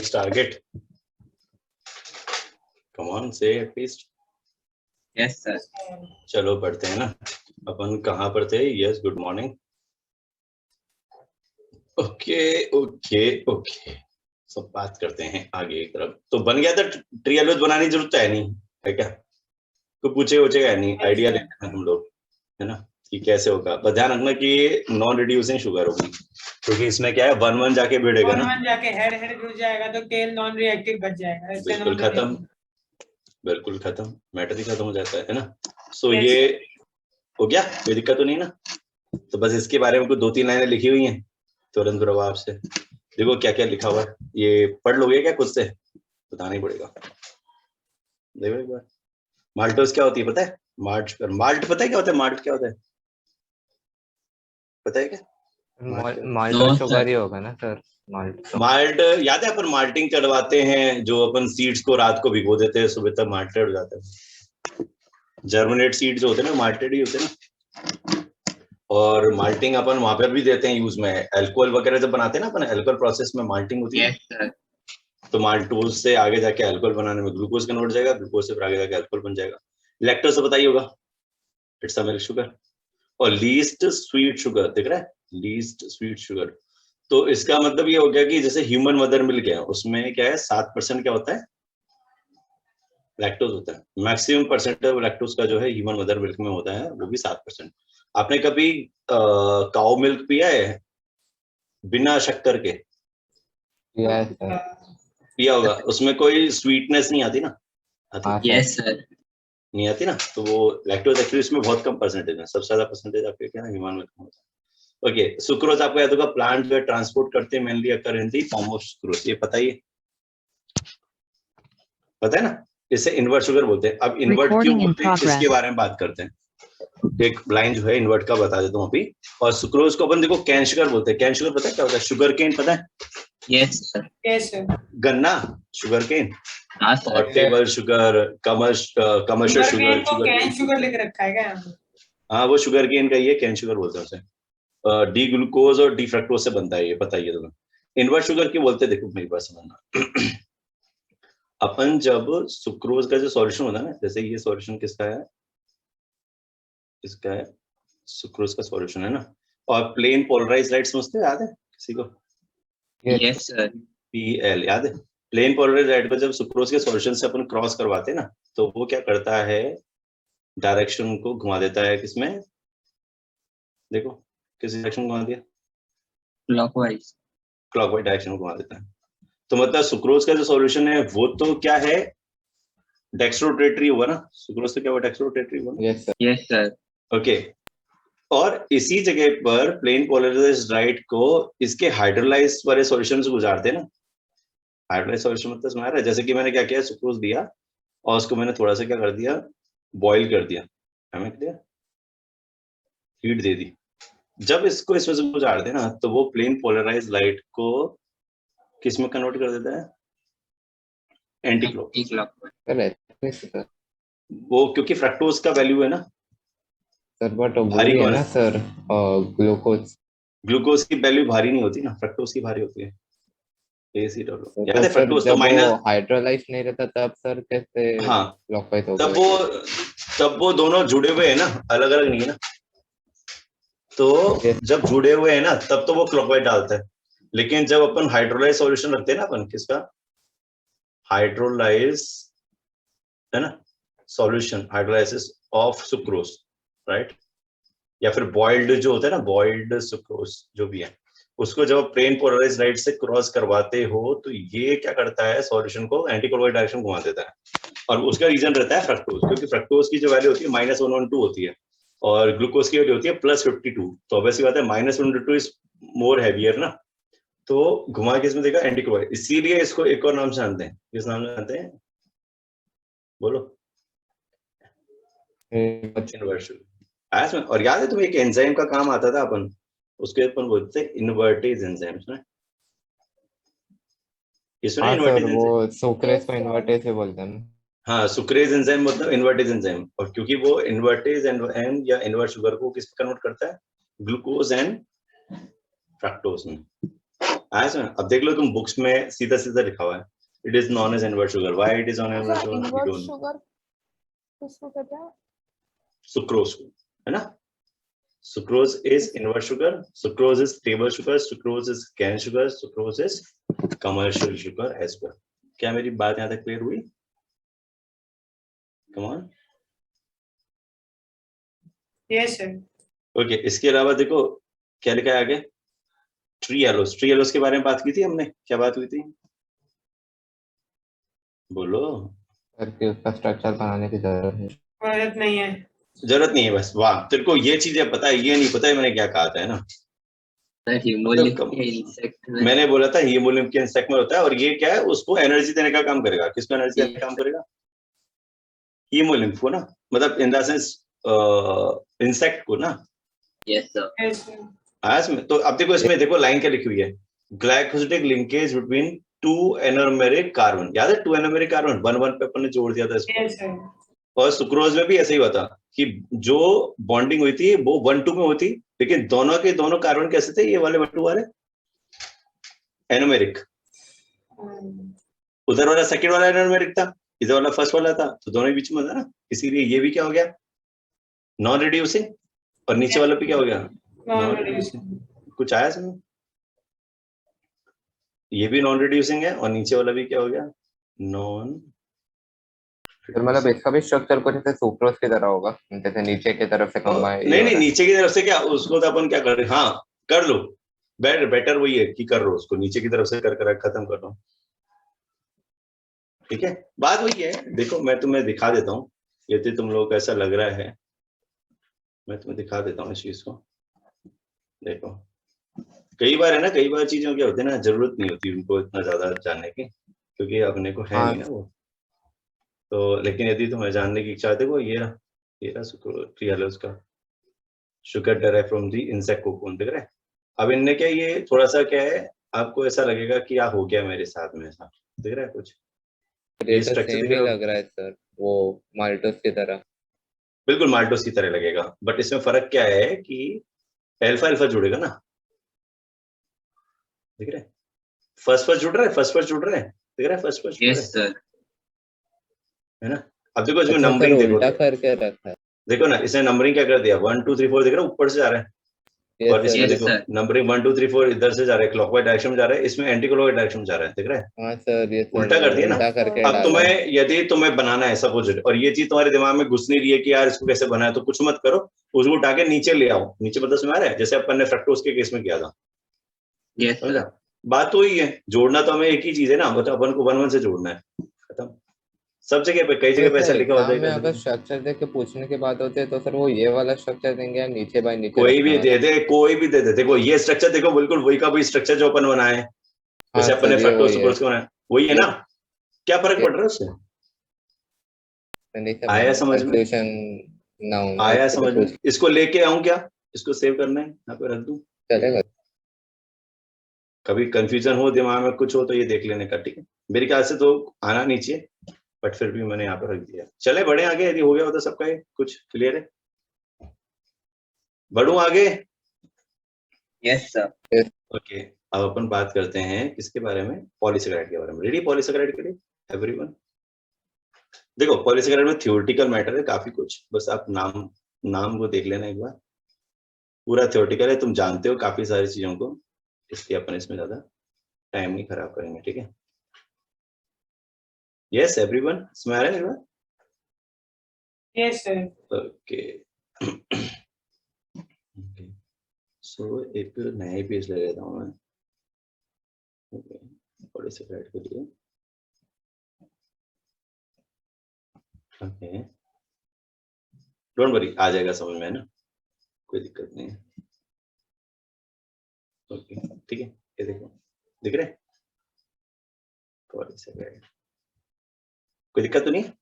next target? Come on, say at least. Yes, sir. चलो पढ़ते हैं ना. अपन कहाँ पर थे? Yes, good morning. ओके. सब बात करते हैं आगे की तरफ. तो बन गया था ट्री एलोज बनाने की जरूरत है नहीं है क्या? तो पूछेगा नहीं, आइडिया लेते हैं हम लोग, है ना, कि कैसे होगा. बस ध्यान रखना कि नॉन रिड्यूसिंग शुगर होगी, क्योंकि इसमें क्या है 1-1 जाके भिड़ेगा ना. 1-1 जाके हेड जुड़ जाएगा तो टेल नॉन रिएक्टिव बच जाएगा. इससे बिल्कुल खत्म, बिल्कुल खत्म, मैटर ही खत्म हो जाता है ना. सो Yes. ये हो गया, कोई दिक्कत तो नहीं ना. तो बस इसके बारे में कुछ 2-3 लाइनें लिखी हुई हैं तुरंत प्रभाव से. देखो क्या क्या लिखा हुआ है, ये पढ़ लोगे क्या खुद से? बताना ही पड़ेगा. देखो एक बार. माल्टोस क्या होती है पता है? माल्ट पता है क्या होता है? माल्ट क्या होता है पता है क्या? माल्ट शुगर ही होगा ना सर. माल्ट याद है, अपन माल्टिंग करवाते हैं, जो अपन सीड्स को रात को भिगो देते हैं, सुबह तक माल्टेड हो जाता है. जर्मिनेट सीड जो होते हैं ना माल्टेड ही होते हैं ना. और माल्टिंग अपन वहां पर भी देते हैं यूज में. अल्कोहल वगैरह जब बनाते हैं ना अपन, अल्कोहल प्रोसेस में माल्टिंग होती है. Yes, sir. तो माल्टोज से आगे जाके अल्कोहल बनाने में ग्लूकोज कन्वर्ट हो जाएगा, ग्लूकोज से फिर आगे जाके अल्कोहल बन जाएगा. लैक्टोज तो बताइए होगा, इट्स अ मिल्क शुगर. और लीस्ट स्वीट शुगर दिख रहा है, लीस्ट स्वीट शुगर. तो इसका मतलब ये हो गया कि जैसे ह्यूमन मदर मिल्क है, उसमें क्या है 7% क्या होता है? लैक्टोज होता है. मैक्सिमम परसेंट ऑफ लैक्टोज का जो है ह्यूमन मदर मिल्क में होता है, वो भी 7%. आपने कभी काऊ मिल्क पिया है बिना शक्कर के? Yes sir. पिया होगा. उसमें कोई स्वीटनेस नहीं आती ना? आती? Yes, sir. नहीं आती ना. तो वो लैक्टोज एक्चुअली इसमें बहुत कम परसेंटेज है. सबसे ज्यादा परसेंटेज आपके क्या है? ह्यूमन मिल्क में होता है. ओके. सुक्रोज आपको याद होगा, प्लांट जो ट्रांसपोर्ट करते हैं mainly occur in the form of sucrose. ये पता ही है, पता है ना. इसे इन्वर्ट शुगर बोलते हैं. अब इन्वर्ट क्यों बोलते हैं इसके बारे में बात करते हैं. एक लाइन जो है इन्वर्ट का बता देता हूँ अभी. और सुक्रोज को अपन देखो कैन शुगर बोलते हैं. कैन शुगर पता है क्या होता है? शुगर केन पता है? Yes, sir. कैसे गन्ना, शुगर केन. हाँ, sir. और टेबल शुगर, कमर्शियल शुगर, को कैन शुगर लिख रखा है क्या? हाँ, वो शुगर केन का ही है, कैन शुगर बोलते हैं उसे. डी ग्लूकोज और डी फ्रक्टोज से बनता है, ये बताइए तुम्हें. इन्वर्ट शुगर क्यों बोलते हैं? देखो मेरी बात समझना. अपन जब सुक्रोज का जो सॉल्यूशन होता है ना, जैसे ये सॉल्यूशन किसका है? इसका है, सुक्रोज का सॉल्यूशन है ना. और प्लेन पोलराइज्ड लाइट समझते हो, याद है किसी को? Yes, sir. PL याद है? प्लेन पोलराइज्ड लाइट को जब सुक्रोज के सॉल्यूशन से अपन क्रॉस करवाते हैं ना, तो वो क्या करता है? डायरेक्शन को घुमा देता है. किसमें? देखो किस डायरेक्शन में घुमा दिया? Clockwise. क्लॉकवाइज डायरेक्शन में घुमा देता है. तो मतलब सुक्रोज का जो सॉल्यूशन है वो तो क्या है? डेक्स्ट्रोरोटेटरी हुआ ना. सुक्रोज तो क्या हुआ? डेक्स्ट्रोरोटेटरी हुआ ना. Yes sir. Yes, sir. Okay. और इसी जगह पर प्लेन पोलराइज्ड लाइट को इसके हाइड्रोलाइज वाले सॉल्यूशन से गुजारते हैं ना. हाइड्रोलाइज सॉल्यूशन मतलब समझ रहा है? जैसे कि मैंने क्या किया, सुक्रोज दिया और उसको मैंने थोड़ा सा क्या कर दिया, बॉईल कर दिया. हमें क्या हीट दे दी. जब इसको इसमें से गुजार दे ना, तो वो प्लेन पोलराइज्ड लाइट को किस में कन्वर्ट कर देता है? Anti clockwise. Anti-clockwise. सर वो क्योंकि फ्रक्टोज का वैल्यू है ना. बट भारी वो है कौन ना है? Sir glucose. ग्लूकोज की वैल्यू भारी नहीं होती ना, फ्रक्टोज की भारी होती है. ACW याद है? सर फ्रक्टोज तो जब वो माइनस. हाइड्रोलाइज नहीं रहता तब सर कैसे हाँ, क्लॉकवाइज होगा? तब वो दोनों जुड़े हुए हैं ना, अलग अलग नहीं है ना. तो जब जुड़े हुए हैं ना, तब तो वो क्लॉकवाइज डालता है. लेकिन जब अपन हाइड्रोलाइज सॉल्यूशन रखते हैं ना, अपन किसका? हाइड्रोलाइज, है ना, solution, hydrolysis of sucrose, right. या फिर बॉइल्ड जो होता है ना, बॉइल्ड सुक्रोज जो भी है, उसको जब प्लेन पोलराइज्ड लाइट से क्रॉस करवाते हो, तो ये क्या करता है? सॉल्यूशन को एंटी क्लॉकवाइज डायरेक्शन घुमा देता है. और उसका रीजन रहता है फ्रक्टोज, क्योंकि फ्रक्टोज की जो वैल्यू होती है -112 होती है और ग्लूकोज की वैल्यू होती है +52. तो ऑब्वियसली बात है -112 इज मोर हैवियर ना. तो घुमा के इसमें देखा एंटी क्लॉकवाइज. इसीलिए इसको एक और नाम से जानते हैं. किस नाम से जानते हैं? बोलो. इन्वर्शन. और याद है तुम्हें एक एंजाइम का काम आता था, अपन उसके अपन बोलते थे इन्वर्टेज एंजाइम्स ना. हाँ सर, वो सुक्रेज को इन्वर्टेज से बोलते हैं. हाँ, सुक्रेज एंजाइम मतलब इन्वर्टेज एंजाइम. और क्योंकि वो इन्वर्टेज एंड या इन्वर्ट शुगर को किस पे कन्वर्ट करता है? ग्लूकोज एंड फ्रक्टोज में. आया समझ? अब देख लो तुम बुक्स में सीधा सीधा लिखा हुआ है it is non as invert sugar why it is non invert sugar we invert don't know sugar किसको कहते हैं? सुक्रोज को है ना sucrose is invert sugar sucrose is table sugar sucrose is cane sugar sucrose is commercial sugar as well क्या मेरी बात यहां तक क्लियर हुई come on yes sir okay इसके अलावा देखो क्या लिखा है आगे ट्री एलोस के बारे में बात की थी हमने क्या बात हुई थी बोलो करके उसका स्ट्रक्चर बनाने की जरूरत है। जरूरत नहीं है जरूरत नहीं है बस वाह तेरे को ये चीजें पता है ये नहीं पता है मैंने क्या कहा था है ना सर हीमोलिक कम- के इंसेक्ट में मैंने बोला था हीमोलिम्फ के इंसेक्ट में होता है और ये क्या है उसको एनर्जी देने का काम करेगा किसको एनर्जी देने का काम करेगा हीमोलिम्फ को ना मतलब इन द सेंस इंसेक्ट को ना यस सर यस सर आया इसमें तो अब देखो इसमें देखो लाइन क्या लिखी हुई है glycosidic linkage between two anomeric carbon याद है टू एनोमेरिक कार्बन 1 1 पे अपन ने जोड़ दिया था इसको यस सर और सुक्रोज में भी ऐसा ही हुआ था कि जो बॉन्डिंग हुई थी वो 1 2 में होती लेकिन दोनों के दोनों कार्बन कैसे थे ये वाले 1 2 वाले एनोमेरिक उधर वाला सेकंड वाला एनोमेरिक था इधर वाला फर्स्ट वाला था तो दोनों के बीच में था ना इसीलिए ये भी क्या हो गया नॉन रिड्यूसिंग और नीचे वाला भी क्या हो गया नॉन रिड्यूसिंग कुछ आया समझ ये भी नॉन रिड्यूसिंग है और नीचे वाला भी क्या हो गया नॉन फिर मतलब इसका भी स्ट्रक्चर कुछ ऐसे सुक्रोज की तरह होगा जैसे नीचे की तरफ से कंबाइन नहीं नीचे की तरफ से क्या उसको तो अपन क्या कर रहे हैं हाँ कर लो बेटर वही है कि कर लो उसको नीचे की तरफ से कर खत्म कर लो ठीक है बात वही है देखो मैं तुम्हें दिखा देता हूँ यदि तुम लोगों को ऐसा लग रहा है मैं तुम्हें दिखा देता हूँ इस चीज को देखो कई बार है ना कई बार चीजों क्या होती है ना जरूरत नहीं होती उनको इतना ज्यादा जानने की क्योंकि अपने को है हाँ। नहीं ना वो तो लेकिन यदि तुम्हें जानने की इच्छा है देखो ये रहा सुक्रोज का sugar derive from the insect cocoon दिख रहा है अब इनने क्या ये थोड़ा सा क्या है आपको ऐसा लगेगा कि हो गया मेरे साथ में ऐसा दिख रहा है कुछ ये तो structure सेम दिख ही रहा है? लग रहा है सर वो माल्टोस की तरह। बिल्कुल माल्टोस की तरह लगेगा बट इसमें फर्क क्या है कि अल्फा अल्फा जुड़ेगा ना दिख रहा है फर्स्ट जुड़ रहा है दिख रहा है फर्स्ट जुड़ रहा यस सर है ना अब देखो इसमें अच्छा सर नंबरिंग देखो उल्टा करके रखा है। देखो ना इसने नंबरिंग क्या कर दिया 1 2 3 4 दिख रहा है ऊपर से जा रहा है Yes, और इसमें Yes, देखो sir. नंबरिंग 1 2 3 4 इधर से जा रहा है क्लॉकवाइज डायरेक्शन में जा रहा है इसमें एंटी क्लॉकवाइज डायरेक्शन में जा रहा है दिख रहा है हाँ सर ये सर उल्टा कर दिया ना? उल्टा करके अब डाला तुम्हें यदि तुम्हें बनाना है सपोज और ये चीज तुम्हारे दिमाग में घुस नहीं रही है कि यार इसको कैसे बनाया तो कुछ मत करो उसको उठा के नीचे ले आओ नीचे मतलब समझ रहा है जैसे अपन ने फ्रक्टोज के केस में किया था यस समझा सर बात तो वही है जोड़ना तो हमें एक ही चीज है ना मतलब अपन को 1 1 से जोड़ना है खत्म सब जगह पे कई जगह पे ऐसा लिखा होता एग्जाम में है अगर स्ट्रक्चर देख के पूछने की बात होती है तो सर वो ये वाला स्ट्रक्चर देंगे या नीचे बाय नीचे कोई रखने भी वाला? कोई भी दे दे देखो ये स्ट्रक्चर देखो बिल्कुल वही का वही स्ट्रक्चर जो अपन बनाए हैं हाँ जैसे अपन ने सर ये फ्रक्टोज वही है। सुक्रोज को बनाया वही है ना क्या फर्क पड़ रहा है उससे नहीं सर आया समझ में? कंफ्यूजन ना हो आया इसको समझ तो में इसको लेके आऊं क्या इसको सेव करना है यहाँ पे रख दूं चलेगा। कभी कंफ्यूजन हो दिमाग में कुछ हो तो ये देख लेने का ठीक है मेरे ख्याल से तो आना नीचे बट फिर भी मैंने यहाँ पे रख दिया चले बढ़े आगे यदि हो गया होता सबका ये कुछ क्लियर है बढ़ूं आगे यस सर ओके अब अपन बात करते हैं किसके बारे में पॉलीसेकेराइड के बारे में रेडी पॉलीसेकेराइड के लिए एवरीवन देखो पॉलीसेकेराइड में थ्योरेटिकल मैटर है काफी कुछ बस आप नाम को देख लेना एक बार पूरा थ्योरेटिकल है तुम जानते हो काफी सारी चीजों को इसलिए अपन इसमें ज्यादा टाइम नहीं खराब करेंगे ठीक है यस एवरीवन समझ आ रहा है यस सर ओके सो एक नया पेज ले लेता हूँ मैं पॉलीसेकेराइड के लिए ओके डोंट वरी आ जाएगा समझ में ना कोई दिक्कत नहीं है ओके ठीक है ये देखो दिख रहा है पॉलीसेकेराइड कोई दिक्कत तो नहीं है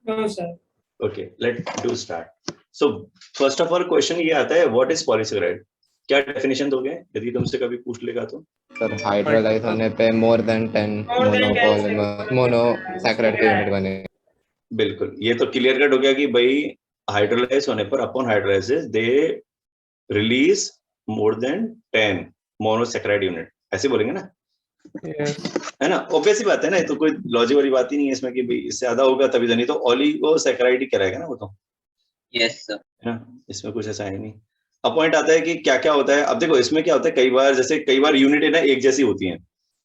no sir okay let do start so first of all question ये आता है व्हाट इज पॉलीसेकेराइड क्या डेफिनेशन दोगे यदि तुमसे कभी पूछ लेगा तो सर हाइड्रोलाइज होने पे मोर देन 10 मोनोसैकेराइड की यूनिट बने। बिल्कुल ये तो क्लियर कट हो गया कि भाई हाइड्रोलाइज होने पर upon hydrolysis they release more than 10 monosaccharide unit, ऐसे बोलेंगे ना, Yes. है ना? ऑब्वियस ही बात है ना, ये तो कोई लॉजिक वाली बात ही नहीं है इसमें कि भाई इससे ज्यादा होगा तभी तो, नहीं तो ओलिगोसेक्राइड ही कराएगा ना वो तो, Yes, sir. है ना? इसमें कुछ ऐसा है नहीं। अब पॉइंट आता है कि क्या क्या होता है। अब देखो इसमें क्या होता है, कई बार यूनिट है ना एक जैसी होती है,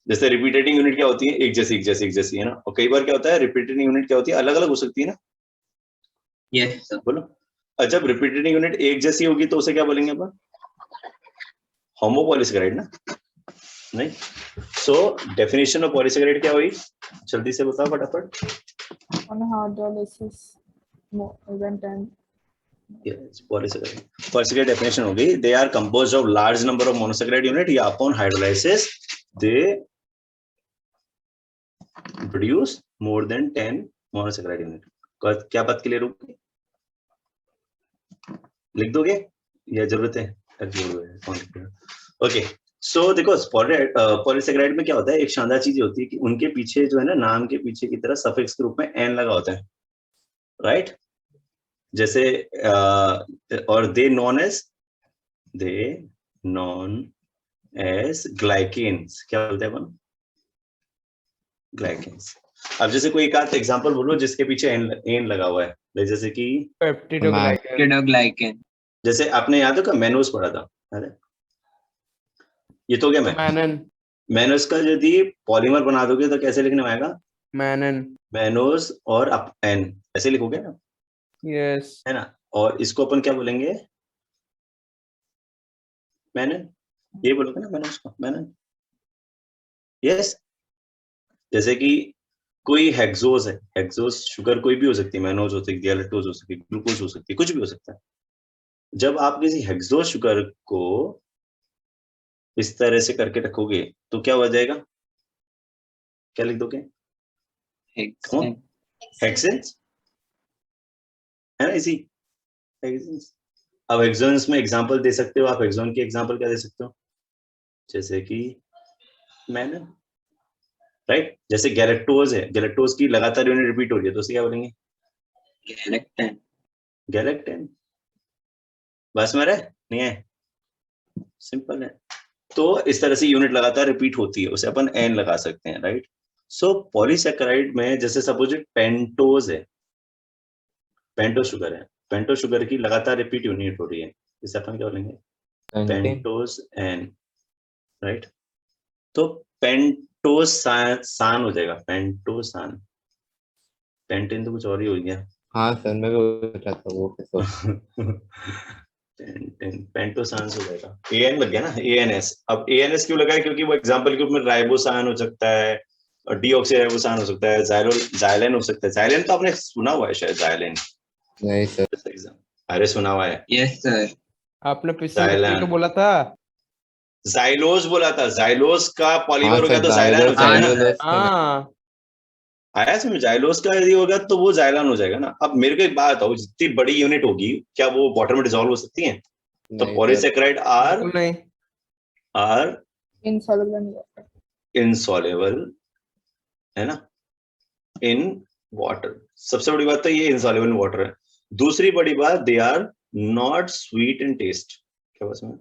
जैसे रिपीटेटिंग यूनिट क्या होती है, एक जैसी है ना, और कई बार क्या होता है रिपीटेटिंग यूनिट क्या होती है, अलग अलग हो सकती है ना, Yes, sir. बोलो। और जब रिपीटेटिंग यूनिट एक जैसी होगी तो उसे क्या बोलेंगे अपन, होमोपॉलीसेकेराइड ना, नहीं? सो डेफिनेशन ऑफ पॉलीसेकेराइड क्या हुई, जल्दी से बताओ फटाफट। On hydrolysis more than 10. Yes, polysaccharide definition होगी, they are composed of large number of monosaccharide unit, या upon hydrolysis they produce more than 10 monosaccharide unit। क्या बात क्लियर होगी, लिख दोगे या जरूरत है? ओके, सो देखो पॉलीसेकेराइड में क्या होता है, एक शानदार चीज होती है कि उनके पीछे जो है ना, नाम के पीछे की तरह सफिक्स के रूप में एन लगा होता है, राइट? जैसे और दे नॉन एज ग्लाइकेन्स, क्या बोलते हैं अपन, ग्लाइकेन्स। अब जैसे कोई एक आध एग्जांपल बोलो जिसके पीछे एन लगा हुआ है, जैसे कि Peptidoglycan. Peptidoglycan. जैसे आपने याद हो क्या मेनोस पढ़ा था, अरे ये तो क्या Mannan. मेनोस का यदि पॉलीमर बना दोगे तो कैसे लिखने में आएगा, Mannan. मेनोस और अप एन, ऐसे लिखोगे ना, Yes. है ना? और इसको अपन क्या बोलेंगे, मैनन, ये बोलोगे ना मेनोस को, मैनन। यस, जैसे कि कोई हेक्सोज है, हेक्सोज शुगर कोई भी हो सकती है, मैनोज हो सकती है, लैक्टोज हो सकती है, ग्लूकोज हो सकती है, कुछ भी हो सकता है। जब आप किसी हेक्सोज शुगर को इस तरह से करके रखोगे तो क्या हो जाएगा, क्या लिख दोगे, Hexane. हेक्सेन्स, है ना, इसी हेक्सेन्स। अब हेक्सोन्स में एग्जांपल दे सकते हो आप, हेक्सोन की एग्जांपल क्या दे सकते हो, जैसे कि मैनन, राइट? जैसे गैलेक्टोज है, गैलेक्टोज की लगातार यूनिट रिपीट हो रही है तो उसे क्या बोलेंगे, Galactan. गैलेक्टेन। बस में रहे नहीं है, सिंपल है। तो इस तरह से यूनिट लगातार रिपीट होती है, उसे अपन एन लगा सकते हैं, राइट? सो पॉलीसेकेराइड में जैसे सपोज पेंटोज है, पेंटो शुगर है, पेंटो शुगर की लगातार रिपीट यूनिट हो रही है, इसे अपन क्या बोलेंगे, पेंटोज एन, राइट? तो पेंटोज सान हो जाएगा, पेंटोसान, पेंटेन तो कुछ और ही हो गया। हाँ सर, मैं भी बोल रहा था वो किसको। पेंटोसांस हो जाएगा, एएन लग गया ना, एएनएस। अब एएनएस क्यों लगा है, क्योंकि वो एग्जांपल के रूप में राइबोसान हो सकता है, और डीऑक्सीराइबोसान हो सकता है, जाइलेन हो सकता है। जाइलेन तो आपने सुना हुआ है शायद, जाइलेन। नहीं सर। अरे सुना हुआ है, Yes, sir. आपने पिछले वीडियो Xylan. तो बोला था। जाइलोज बोला था, जाइलोज का पॉलीमर हाँ हो गया सर, तो जाइलान हो जाएगा ना। जाइलोस तो हाँ, आया समझ, जाइलोज का यदि होगा तो वो जाइलान हो जाएगा ना। अब मेरे को एक बात हो, जितनी बड़ी यूनिट होगी क्या वो वाटर में डिसॉल्व हो सकती है? तो नहीं सर। पॉलीसेकेराइड बिल्कुल नहीं। Are Insoluble in water. Insoluble, है ना, इन वाटर। सबसे बड़ी बात तो ये इनसॉल्युबल इन वाटर है। दूसरी बड़ी बात, they are not sweet in taste. क्या बस में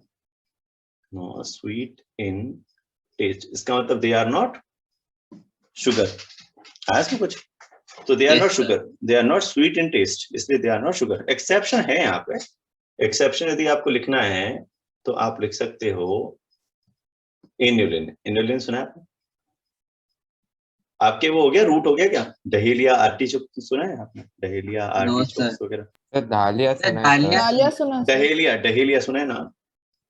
नॉट स्वीट इन टेस्ट, इसका मतलब दे आर नॉट शुगर। आया इसमें कुछ? तो they are Yes, not sir. Sugar, they are not sweet in taste, इसलिए they are not sugar. Exception है यहाँ पे, एक्सेप्शन यदि आपको लिखना है तो आप लिख सकते हो इन्युलिन। इन्युलिन सुना है आपने? आपके वो हो गया, रूट हो गया क्या, डहेलिया आर्टिचोक सुना है आपने? Dahlia No, artichoke sir. वगैरह, सर डालिया सुना है डालिया। सर। डालिया सुना है सर। डहेलिया, डहेलिया सुना है ना?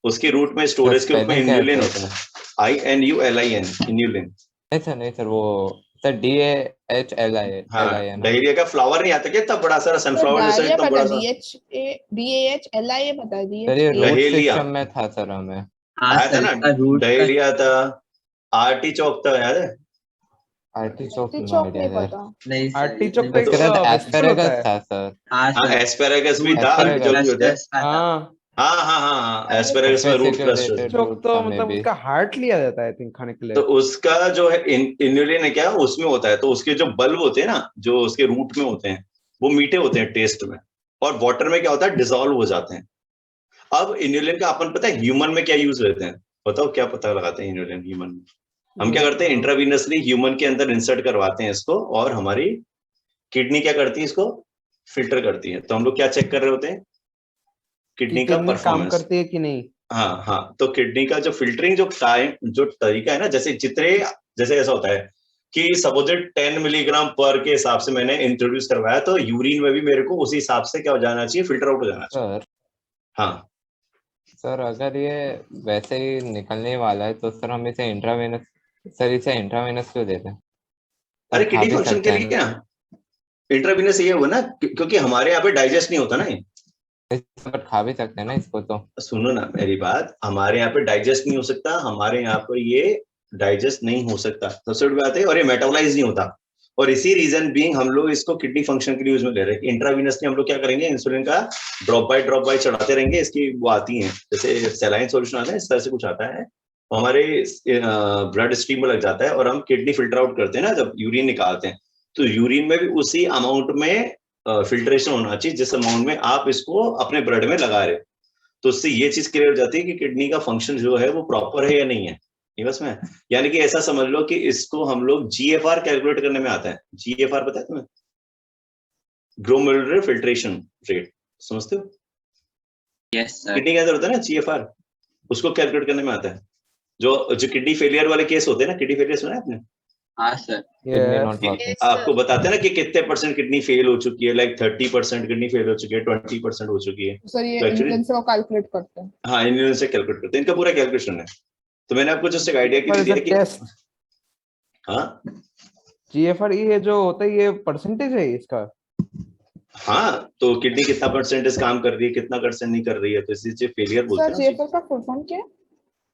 उसके रूट में स्टोरेज के रूप में spelling क्या है इन्युलिन सर? होता है, INULIN, इन्युलिन। नहीं सर वो सर DAHLIN। हाँ, डहेलिया का फ्लावर नहीं आता क्या, इतना बड़ा सारा सनफ्लावर जैसा डालिया इतना पता बड़ा है, सा? DAHLIA पता है, सर ये रूट डहेलिया। सिस्टम में था सर हमें। हाँ आया था सर, ना, इसका रूट का डहेलिया था, आर्टिचोक था, याद है? आर्टिचोक आर्टिचोक नहीं आइडिया सर। पता। नहीं सर, आर्टिचोक इसमें तो उसके साथ vegetable एस्पेरेगस होता है। था सर। हाँ हाँ, सर, एस्पेरागस भी रूट था, Asparagus. जो भी होता है। clusters का था। हाँ, हाँ, एस्पेरागस में Surface रूट से जो क्लस्टर। related चोक root तो था मतलब maybe। उसका हार्ट लिया जाता है आई थिंक खाने के लिए। तो उसका जो है इन्युलिन है क्या, उसमें होता है, तो उसके जो बल्ब होते हैं ना, जो उसके रूट में होते हैं, वो मीठे होते हैं टेस्ट में, और वाटर में क्या होता है, डिसॉल्व हो जाते हैं। अब इन्युलिन का अपन पता है ह्यूमन में क्या यूज लेते हैं, बताओ क्या पता लगाते हैं इन्यूलिन ह्यूमन में? हम क्या करते हैं, इंट्रावीनसली ह्यूमन के अंदर इंसर्ट करवाते हैं इसको, और हमारी किडनी क्या करती है, इसको फिल्टर करती है। तो हम लोग क्या चेक कर रहे होते हैं, किडनी का काम परफॉर्मेंस। करती है कि नहीं। हाँ हाँ, तो किडनी का जो फिल्टरिंग जो टाइम जो तरीका है ना, जैसे जितने जैसे ऐसा होता है कि सपोजिट 10 मिलीग्राम पर के हिसाब से मैंने इंट्रोड्यूस करवाया, तो यूरिन में भी मेरे को उसी हिसाब से क्या हो जाना चाहिए, फिल्टर आउट हो जाना चाहिए। सर हाँ सर अगर ये वैसे ही निकलने वाला है तो सर हम इसे इंट्रावेनस, सर इसे इंट्रावेनस क्यों देते हैं? अरे खा किडनी भी फंक्शन सकते के हैं लिए ना इंट्रावीनस ये हुआ ना, क्योंकि हमारे यहाँ पे डाइजेस्ट नहीं होता ना ये। बट खा भी सकते हैं ना इसको तो। सुनो ना मेरी बात, हमारे यहाँ पे डाइजेस्ट नहीं हो सकता, हमारे यहाँ पर ये डाइजेस्ट नहीं हो सकता, सबसे बड़ी बात है, और ये मेटाबोलाइज नहीं होता। और इसी रीजन बीइंग हम लोग इसको किडनी फंक्शन के लिए यूज में ले रहे हैं। इंट्रावीनसली हम लोग क्या करेंगे, इंसुलिन का ड्रॉप बाय चढ़ाते रहेंगे, इसकी वो आती है जैसे सैलाइन सॉल्यूशन आता है, इस तरह से कुछ आता है, तो हमारे ब्लड स्ट्रीम में लग जाता है, और हम किडनी फिल्टर आउट करते हैं ना जब यूरिन निकालते हैं, तो यूरिन में भी उसी अमाउंट में फिल्ट्रेशन होना चाहिए जिस अमाउंट में आप इसको अपने ब्लड में लगा रहे हो। तो उससे ये चीज क्लियर हो जाती है कि किडनी का फंक्शन जो है वो प्रॉपर है या नहीं है, ये बस में। यानी कि ऐसा समझ लो कि इसको हम लोग जीएफआर कैलकुलेट करने में आता है। जीएफआर पता है तुम्हें, ग्लोमेरुलर फिल्ट्रेशन रेट, समझते हो? Yes, sir. किडनी के अंदर होता है ना जीएफआर, उसको कैलकुलेट करने में आता है। जो जो किडनी फेलियर वाले केस होते हैं ना, किडनी फेलियर सुना है आपने? हाँ sir. Kidney Yes. Not working. आपको बताते हैं ना कि कितने % किडनी फेल हो चुकी है, लाइक 30% किडनी फेल हो चुकी है, 20% हो चुकी है। सर ये तो actually- इंग्लिश से वो कैलकुलेट करते हैं। हाँ, इन्होंने से कैलकुलेट करते हैं, इनका पूरा कैलकुलेशन है। तो मैंने आपको जस्ट एक आइडिया के पर लिए दिया कि टेस्ट हाँ जीएफआर ये जो होता है ये परसेंटेज है इसका। हाँ, तो किडनी कितना % काम कर रही है, कितना % नहीं कर रही है, तो इसी से फेलियर बोलते सर हैं। जेफर का फुल फॉर्म क्या है?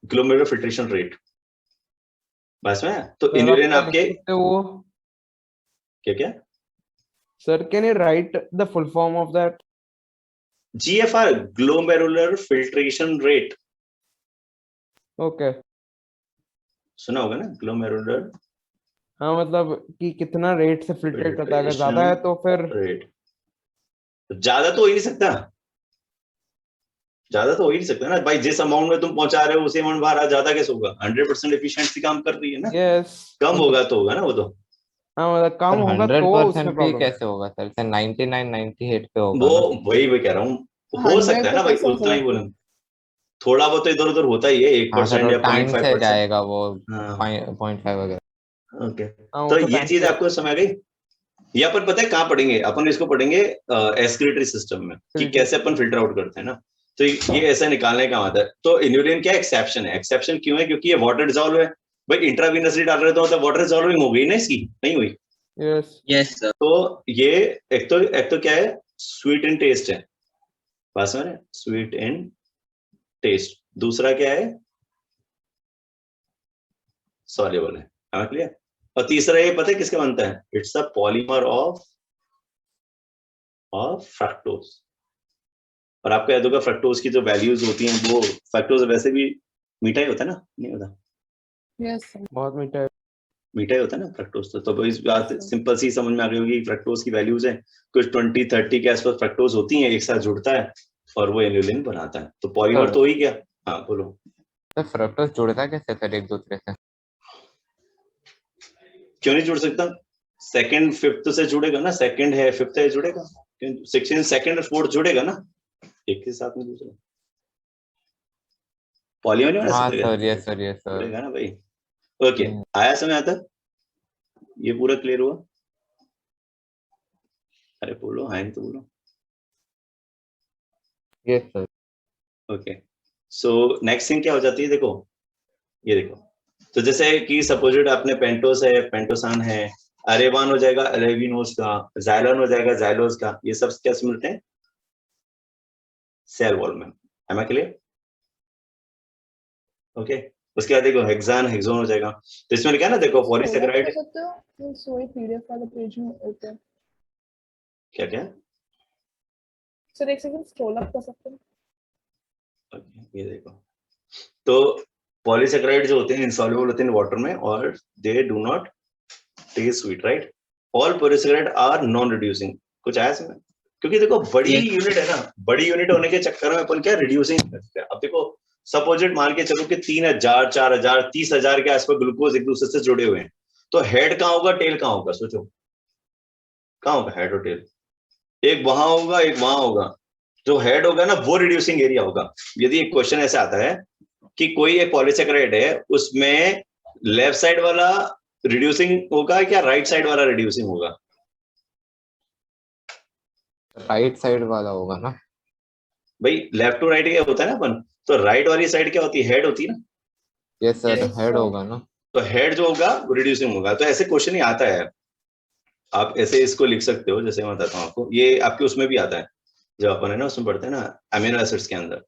ग्लोमेरुलर फिल्ट्रेशन रेट, बस में। तो सर इन्यूलिन आप आपके लिख सकते हो वो। क्या क्या sir can you right the full form of that? GFR, glomerular filtration rate, okay. सुना होगा ना, ग्लोमेरुलर हाँ मतलब कि कितना रेट से फिल्ट्रेट करता है, अगर ज्यादा है तो फिर रेट। ज्यादा तो हो ही नहीं सकता, ज्यादा तो हो ही नहीं सकता ना भाई, जिस अमाउंट में तुम पहुंचा रहे हो उसी अमाउंट बाहर आ, ज्यादा कैसे होगा? 100% एफिशिएंसी काम कर रही है ना, यस कम होगा तो होगा ना वो तो। हाँ मतलब कम होगा तो 100% उसमें भी प्रॉब्लम है। कैसे होगा सर? से 99 98 पे होगा वो ना। वही मैं कह रहा हूँ, हो 100 सकता है ना तो भाई, कैसे हो उतना ही सकता है? बोले, थोड़ा बहुत तो इधर उधर होता ही है, हाँ सर 1% वो या टाइम से 0.5%। जाएगा वो हाँ 0.5 वगैरह। ओके, हाँ वो तो तो ये टाइम चीज से आपको समझ आ गई। ये अपन पता है कहाँ पढ़ेंगे, अपन इसको पढ़ेंगे एस्क्रीटरी सिस्टम में, कि कैसे अपन फिल्टर आउट करते हैं ना। तो ये ऐसा निकालने का आता है। तो इन्यूलिन क्या एक्सेप्शन है, एक्सेप्शन क्यों है? क्योंकि ये वाटर डिजॉल्व है भाई, इंट्रावीनसली डाल रहे तो मतलब वाटर डिजॉल्विंग हो गई ना, इसकी नहीं हुई। Yes Yes, sir. तो ये एक तो क्या है, स्वीट इन टेस्ट है, बात समझ रहे हैं, स्वीट इन टेस्ट। दूसरा क्या है, सॉल्युबल है, क्लियर। और तीसरा ये पता है किसका बनता है, it's a polymer of fructose. और आपको याद होगा फ्रक्टोज की जो वैल्यूज होती हैं, वो फ्रक्टोज वैसे भी मीठा ही होता है ना, नहीं होता? Yes sir. बहुत मीठा है। मीठा ही होता है ना फ्रक्टोज। तो इस बात सिंपल सी समझ में आ गई होगी, फ्रक्टोज की वैल्यूज है कुछ 20-30 के आसपास फ्रक्टोज होती हैं, एक साथ जुड़ता है और वो इन्यूलिन बनाता है। तो पॉलीमर तो ही क्या। हाँ बोलो। तो फ्रक्टोज जुड़ता कैसे सर एक दूसरे से? क्यों नहीं जुड़ सकता, सेकंड फिफ्थ से जुड़ेगा ना, सेकंड है फिफ्थ है जुड़ेगा, 16 सेकंड और फोर्थ जुड़ेगा ना, एक के साथ में दूसरा पॉलीमर नहीं बना हाँ सकता sir yes sir yes sir. जुड़ेगा ना भाई। ओके, आया समझ आता, ये पूरा क्लियर हुआ? अरे बोलो, हाँ तो बोलो। Yes sir. Okay, so next thing क्या हो जाती है, देखो ये देखो, तो जैसे कि सपोजिट आपने पेंटोस है, पेंटोसान है, अरेवान हो जाएगा अरेविनोस का, जाइलोन हो जाएगा जाइलोस का, ये सब कैसे मिलते हैं, सेल वॉल में। Am I clear? ओके, उसके बाद देखो हेक्सान हेक्सोन हो जाएगा। तो इसमें लिखा है ना, देखो पॉलीसेकेराइड कर सकते हो, सो ये पीडीएफ वाला पेज में होता है। क्या क्या। सर एक सेकंड स्क्रॉल अप कर सकते हैं? ये देखो, तो पॉलीसेकेराइड जो होते हैं इनसॉल्युबल होते हैं वाटर में, और they do not taste sweet, right. All polysaccharide are non reducing. कुछ आया समझ? क्योंकि देखो बड़ी Yes. यूनिट है ना, बड़ी यूनिट होने के चक्कर में अपन क्या रिड्यूसिंग करते हैं। अब देखो सपोजिट मान के चलो कि 3000, 4000, 30,000 के आसपास ग्लूकोज एक दूसरे से जुड़े हुए हैं, तो हेड कहाँ होगा, टेल कहाँ होगा, सोचो कहाँ होगा हेड और टेल? एक वहां होगा, एक वहां होगा। जो हेड होगा ना वो रिड्यूसिंग एरिया होगा। यदि एक क्वेश्चन ऐसा आता है कि कोई एक पॉलीसेकेराइड है, उसमें लेफ्ट साइड वाला रिड्यूसिंग होगा क्या राइट साइड वाला रिड्यूसिंग होगा? राइट साइड वाला होगा ना। भाई लेफ्ट टू राइट क्या होता है ना अपन, तो राइट वाली साइड क्या होती है, हेड होती है ना। Yes sir, Yes, head sir. होगा ना। तो हेड जो होगा वो रिड्यूसिंग होगा। तो ऐसे क्वेश्चन ही आता है, आप ऐसे इसको लिख सकते हो। जैसे मैं बताता हूँ आपको, ये आपके उसमें भी आता है जब अपन है ना उसमें पढ़ते हैं ना अमीनो एसिड्स के अंदर।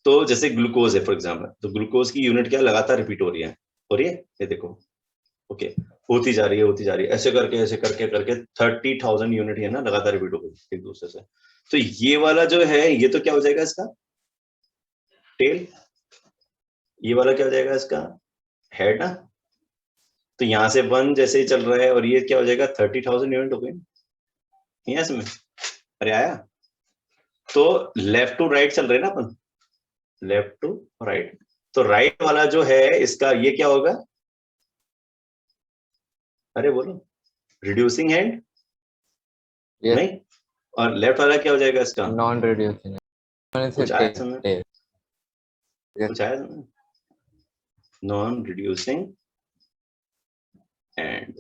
तो जैसे ग्लूकोज है फॉर एग्जांपल, तो ग्लूकोज की यूनिट क्या लगातार रिपीट हो रही है, ये देखो, ओके, होती जा रही है, ऐसे करके करके 30,000 यूनिट है ना लगातार रिपीट हो गई एक दूसरे से। तो ये वाला जो है ये तो क्या हो जाएगा इसका टेल, ये वाला क्या हो जाएगा इसका हेड ना। तो यहां से 1 जैसे ही चल रहा है और ये क्या हो जाएगा 30,000 यूनिट हो गई इसमें। अरे आया, तो लेफ्ट टू राइट चल रहे हैं ना अपन, लेफ्ट टू राइट। तो राइट वाला जो है इसका ये क्या होगा, अरे बोलो, रिड्यूसिंग एंड यस, नहीं, और लेफ्ट वाला क्या हो जाएगा इसका, नॉन रिड्यूसिंग। कुछ आया समझ में? टेल। कुछ आया नॉन रिड्यूसिंग एंड,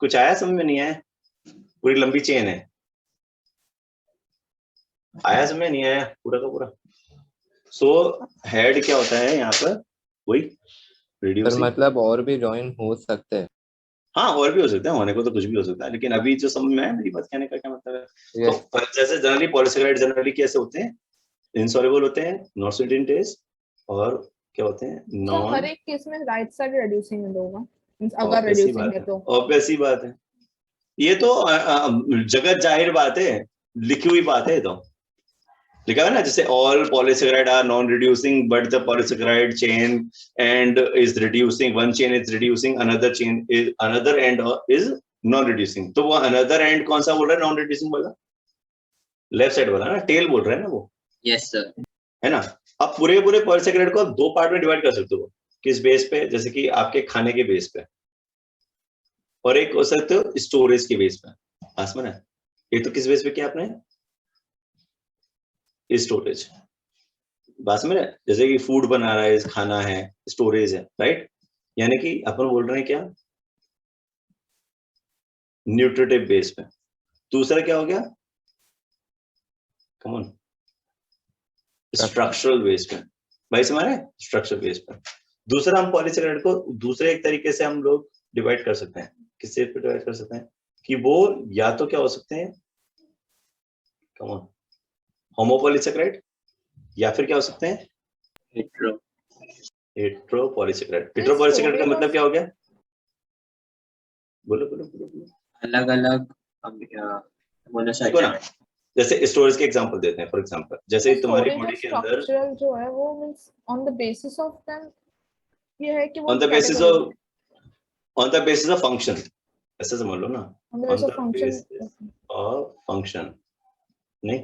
कुछ आया समझ में? नहीं आया, पूरी लंबी चेन है, आया समझ में? नहीं आया पूरा का पूरा। सो हेड क्या होता है यहाँ पर, वही सर रिड्यूसिंग। मतलब और भी जॉइन हो सकते हैं। हाँ और भी हो सकता है, होने को तो कुछ भी हो सकता है, लेकिन अभी जो समझ में आया मेरी बात कहने का क्या मतलब है। यस तो जैसे जनरली पॉलीसेकेराइड जनरली कैसे होते हैं, इनसॉल्युबल होते हैं, नॉट स्वीट इन टेस्ट, और क्या होते हैं So हर नॉन, एक केस में राइट साइड रिड्यूसिंग होगा, मींस अगर ऑब्वियस ही रिड्यूसिंग बात है है, तो। ऑब्वियस ही बात है। ये तो जगत जाहिर बात है, लिखी हुई बात है। तो लिखा है ना, जैसे all polysaccharide are non reducing but the polysaccharide chain end is reducing, one chain is reducing, another chain is, another end is non reducing. तो वो अनदर एंड कौन सा बोल रहा है नॉन रिड्यूसिंग वाला, लेफ्ट साइड वाला ना, टेल बोल रहा है ना वो, Yes, sir. है ना। अब पूरे पॉलीसेकेराइड को आप 2 पार्ट में डिवाइड कर सकते हो, किस बेस पे, जैसे कि आपके खाने के बेस पे, और एक हो सकते हो स्टोरेज के बेस पे। आसमान है, ये तो किस बेस पे किया आपने, स्टोरेज। बात में, जैसे कि फूड बना रहा है, खाना है, स्टोरेज है, राइट। यानी कि अपन बोल रहे हैं क्या, न्यूट्रिटिव बेस पे। दूसरा क्या हो गया, कम ऑन, स्ट्रक्चरल बेस पे। भाई समझ रहे हैं, स्ट्रक्चर बेस पे। दूसरा हम पॉलीसेकेराइड को दूसरे एक तरीके से हम लोग डिवाइड कर सकते हैं, किससे डिवाइड कर सकते हैं कि वो या तो क्या हो सकते हैं, कम ऑन, होमोपॉलीसेकेराइड, या फिर क्या हो सकते हैं Hetero. हेट्रोपॉलीसेकेराइड। हेट्रोपॉलीसेकेराइड का मतलब क्या हो गया, बोलो बोलो बोलो बोलो। अलग-अलग देखो ना, मोनोसैकेराइड. जैसे स्टोरेज के एग्जांपल देते हैं, फॉर एग्जांपल जैसे तुम्हारी स्टोरेज और बॉडी के अंदर, स्ट्रक्चरल जो है वो means on the basis of them, ये है कि वो on the basis category of, on the basis of function, ऐसे समझ लो ना, on the on basis the of function. Basis of function, नहीं,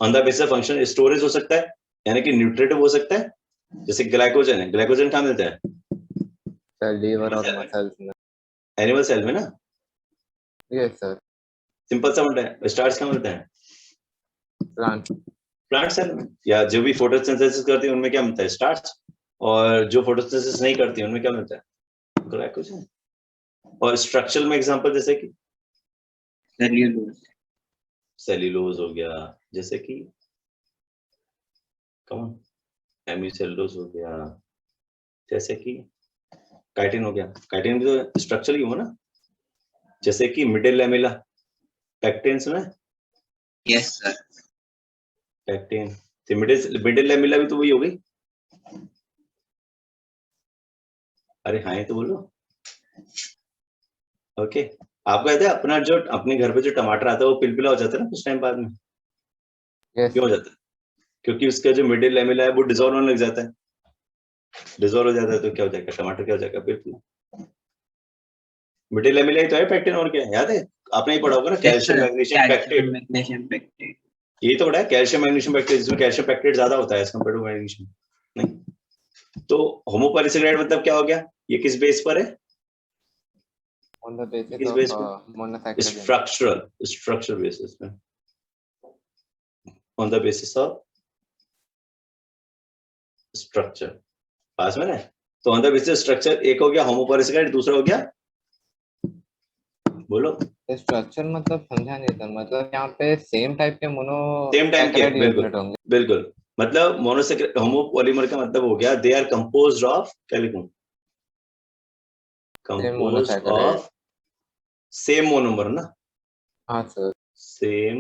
on the basis of function. Storage हो सकता है, यानी कि न्यूट्रिटिव हो सकता है, जैसे ग्लाइकोजन है, ग्लाइकोजन कहाँ मिलता है, सर लीवर और मसल्स में। एनिमल सेल में ना, यस सर। सिंपल सा मिलता है। स्टार्च कहाँ मिलता है, प्लांट। प्लांट सेल में, या जो भी फोटोसिंथेसिस करती है उनमें क्या मिलता है, स्टार्च, और जो फोटोसिंथेसिस नहीं करती है उनमें क्या मिलता है, ग्लाइकोजन। और स्ट्रक्चरल में एग्जांपल जैसे कि Cellulose. सेल्यूलोज हो गया, जैसे कि कौन, हेमिसेल्यूलोज हो गया, जैसे कि काइटिन हो गया। काइटिन भी तो स्ट्रक्चरल ही हुआ ना, जैसे कि मिडिल लैमेला, पैक्टिन सुना है, Yes, sir. पैक्टिन। तो मिडिल लैमेला भी तो वही हो गई। अरे हाँ, ये तो बोलो। ओके, आपको याद है अपना जो अपने घर पे जो टमाटर आता है वो पिलपिला हो जाता है ना कुछ टाइम बाद में, यस क्यों हो जाता है, क्योंकि उसका जो मिडिल लैमेला है वो डिसॉल्व होने लग जाता है, डिसॉल्व हो जाता है तो क्या हो जाएगा, टमाटर क्या हो जाएगा, पिलपिला। मिडिल लैमेला ही तो है पैक्टिन, और क्या है, याद है आपने ही पढ़ा होगा ना, Yes, sir. Calcium magnesium Calcium, pectate. magnesium, pectate. ये तो बड़ा है कैल्शियम मैग्नीशियम पेक्टेट, जिसमें कैल्शियम पेक्टेट ज्यादा होता है एज कम्पेयर टू मैग्नीशियम। नहीं तो होमोपॉलीसेकेराइड मतलब क्या हो गया, ये किस बेस पर है, On the basis किस of बेस पर, monosaccharide. स्ट्रक्चरल बेसिस पे, on the basis of structure, पास में ना। तो ऑन द बेसिस स्ट्रक्चर एक हो गया होमोपॉलीसेकेराइड, दूसरा हो गया बोलो स्ट्रक्चर मतलब समझा नहीं था, मतलब यहाँ पे सेम टाइप के सेम टाइम के, मोनोसैकेराइड बिल्कुल यूनिट होंगे। बिल्कुल, मतलब मोनोसेकेराइड होमोपॉलीमर का मतलब हो गया दे आर कंपोज्ड ऑफ, क्या लिखूं, composed monosaccharide. Of same monomer ना, हाँ सर, सेम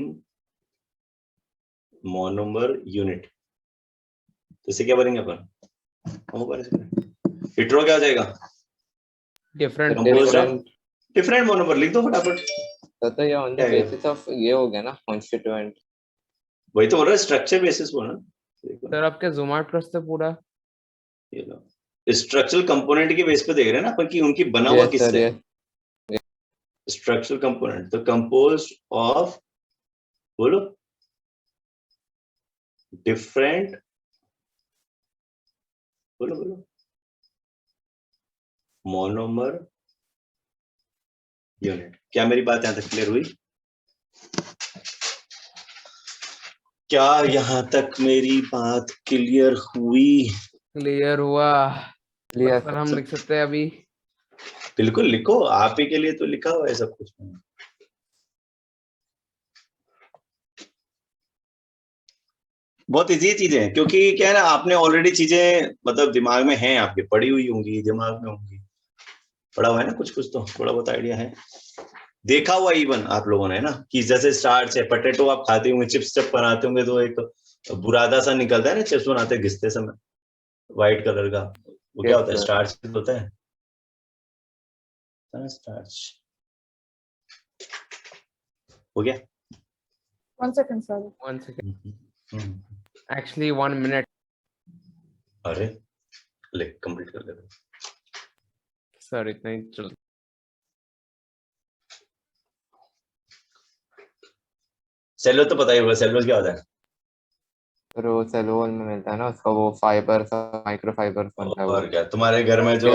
मोनोमर यूनिट, तो इसे क्या करेंगे अपन, होमोपॉलीसेकेराइड। हेटेरो क्या हो जाएगा, different composed of different. Different monomer, लिख दो फटाफट। तो ये ऑन द क्या है? बेसिस ऑफ ये हो गया ना कॉन्स्टिट्यूएंट। वही तो बोल रहा है स्ट्रक्चर बेसिस बोला, देखो सर आपके जोमेटो से पूरा ये लो, स्ट्रक्चरल कंपोनेंट के बेस पे देख रहे हैं ना अपन की उनकी बना हुआ यस सर, किससे, यस। स्ट्रक्चरल कंपोनेंट तो कंपोज्ड ऑफ, बोलो, डिफरेंट, बोलो बोलो, मोनोमर यूनिट। क्या मेरी बात यहां तक क्लियर हुई, क्या यहाँ तक मेरी बात क्लियर हुई, क्लियर हुआ। क्लियर सर हम लिख सकते हैं अभी। बिल्कुल लिखो, आप ही के लिए तो लिखा हुआ है सब कुछ। बहुत इजी चीजें हैं, क्योंकि क्या है ना, आपने ऑलरेडी चीजें मतलब दिमाग में हैं, आपके पढ़ी हुई होंगी, दिमाग में होंगी, पढ़ा हुआ है ना कुछ कुछ, तो थोड़ा बहुत आइडिया है, देखा हुआ इवन आप लोगों ने ना, कि जैसे स्टार्च है, पटेटो आप खाते होंगे, चिप्स जब बनाते होंगे तो एक बुरादा सा निकलता है ना चिप्स बनाते घिसते समय, व्हाइट कलर का, वो क्या Yes, होता है, sir. स्टार्च होता है स्टार्च, हो गया। 1 second, sir. 1 second, hmm. Actually 1 minute. अरे ले कंप्लीट कर ले, सर इतना ही चल। सेलुलोज तो पता ही होगा, सेलुलोज क्या होता है, फिर वो सेलुलोज में मिलता है ना उसका, वो फाइबर माइक्रो फाइबर बनता है वो। और क्या तुम्हारे घर में जो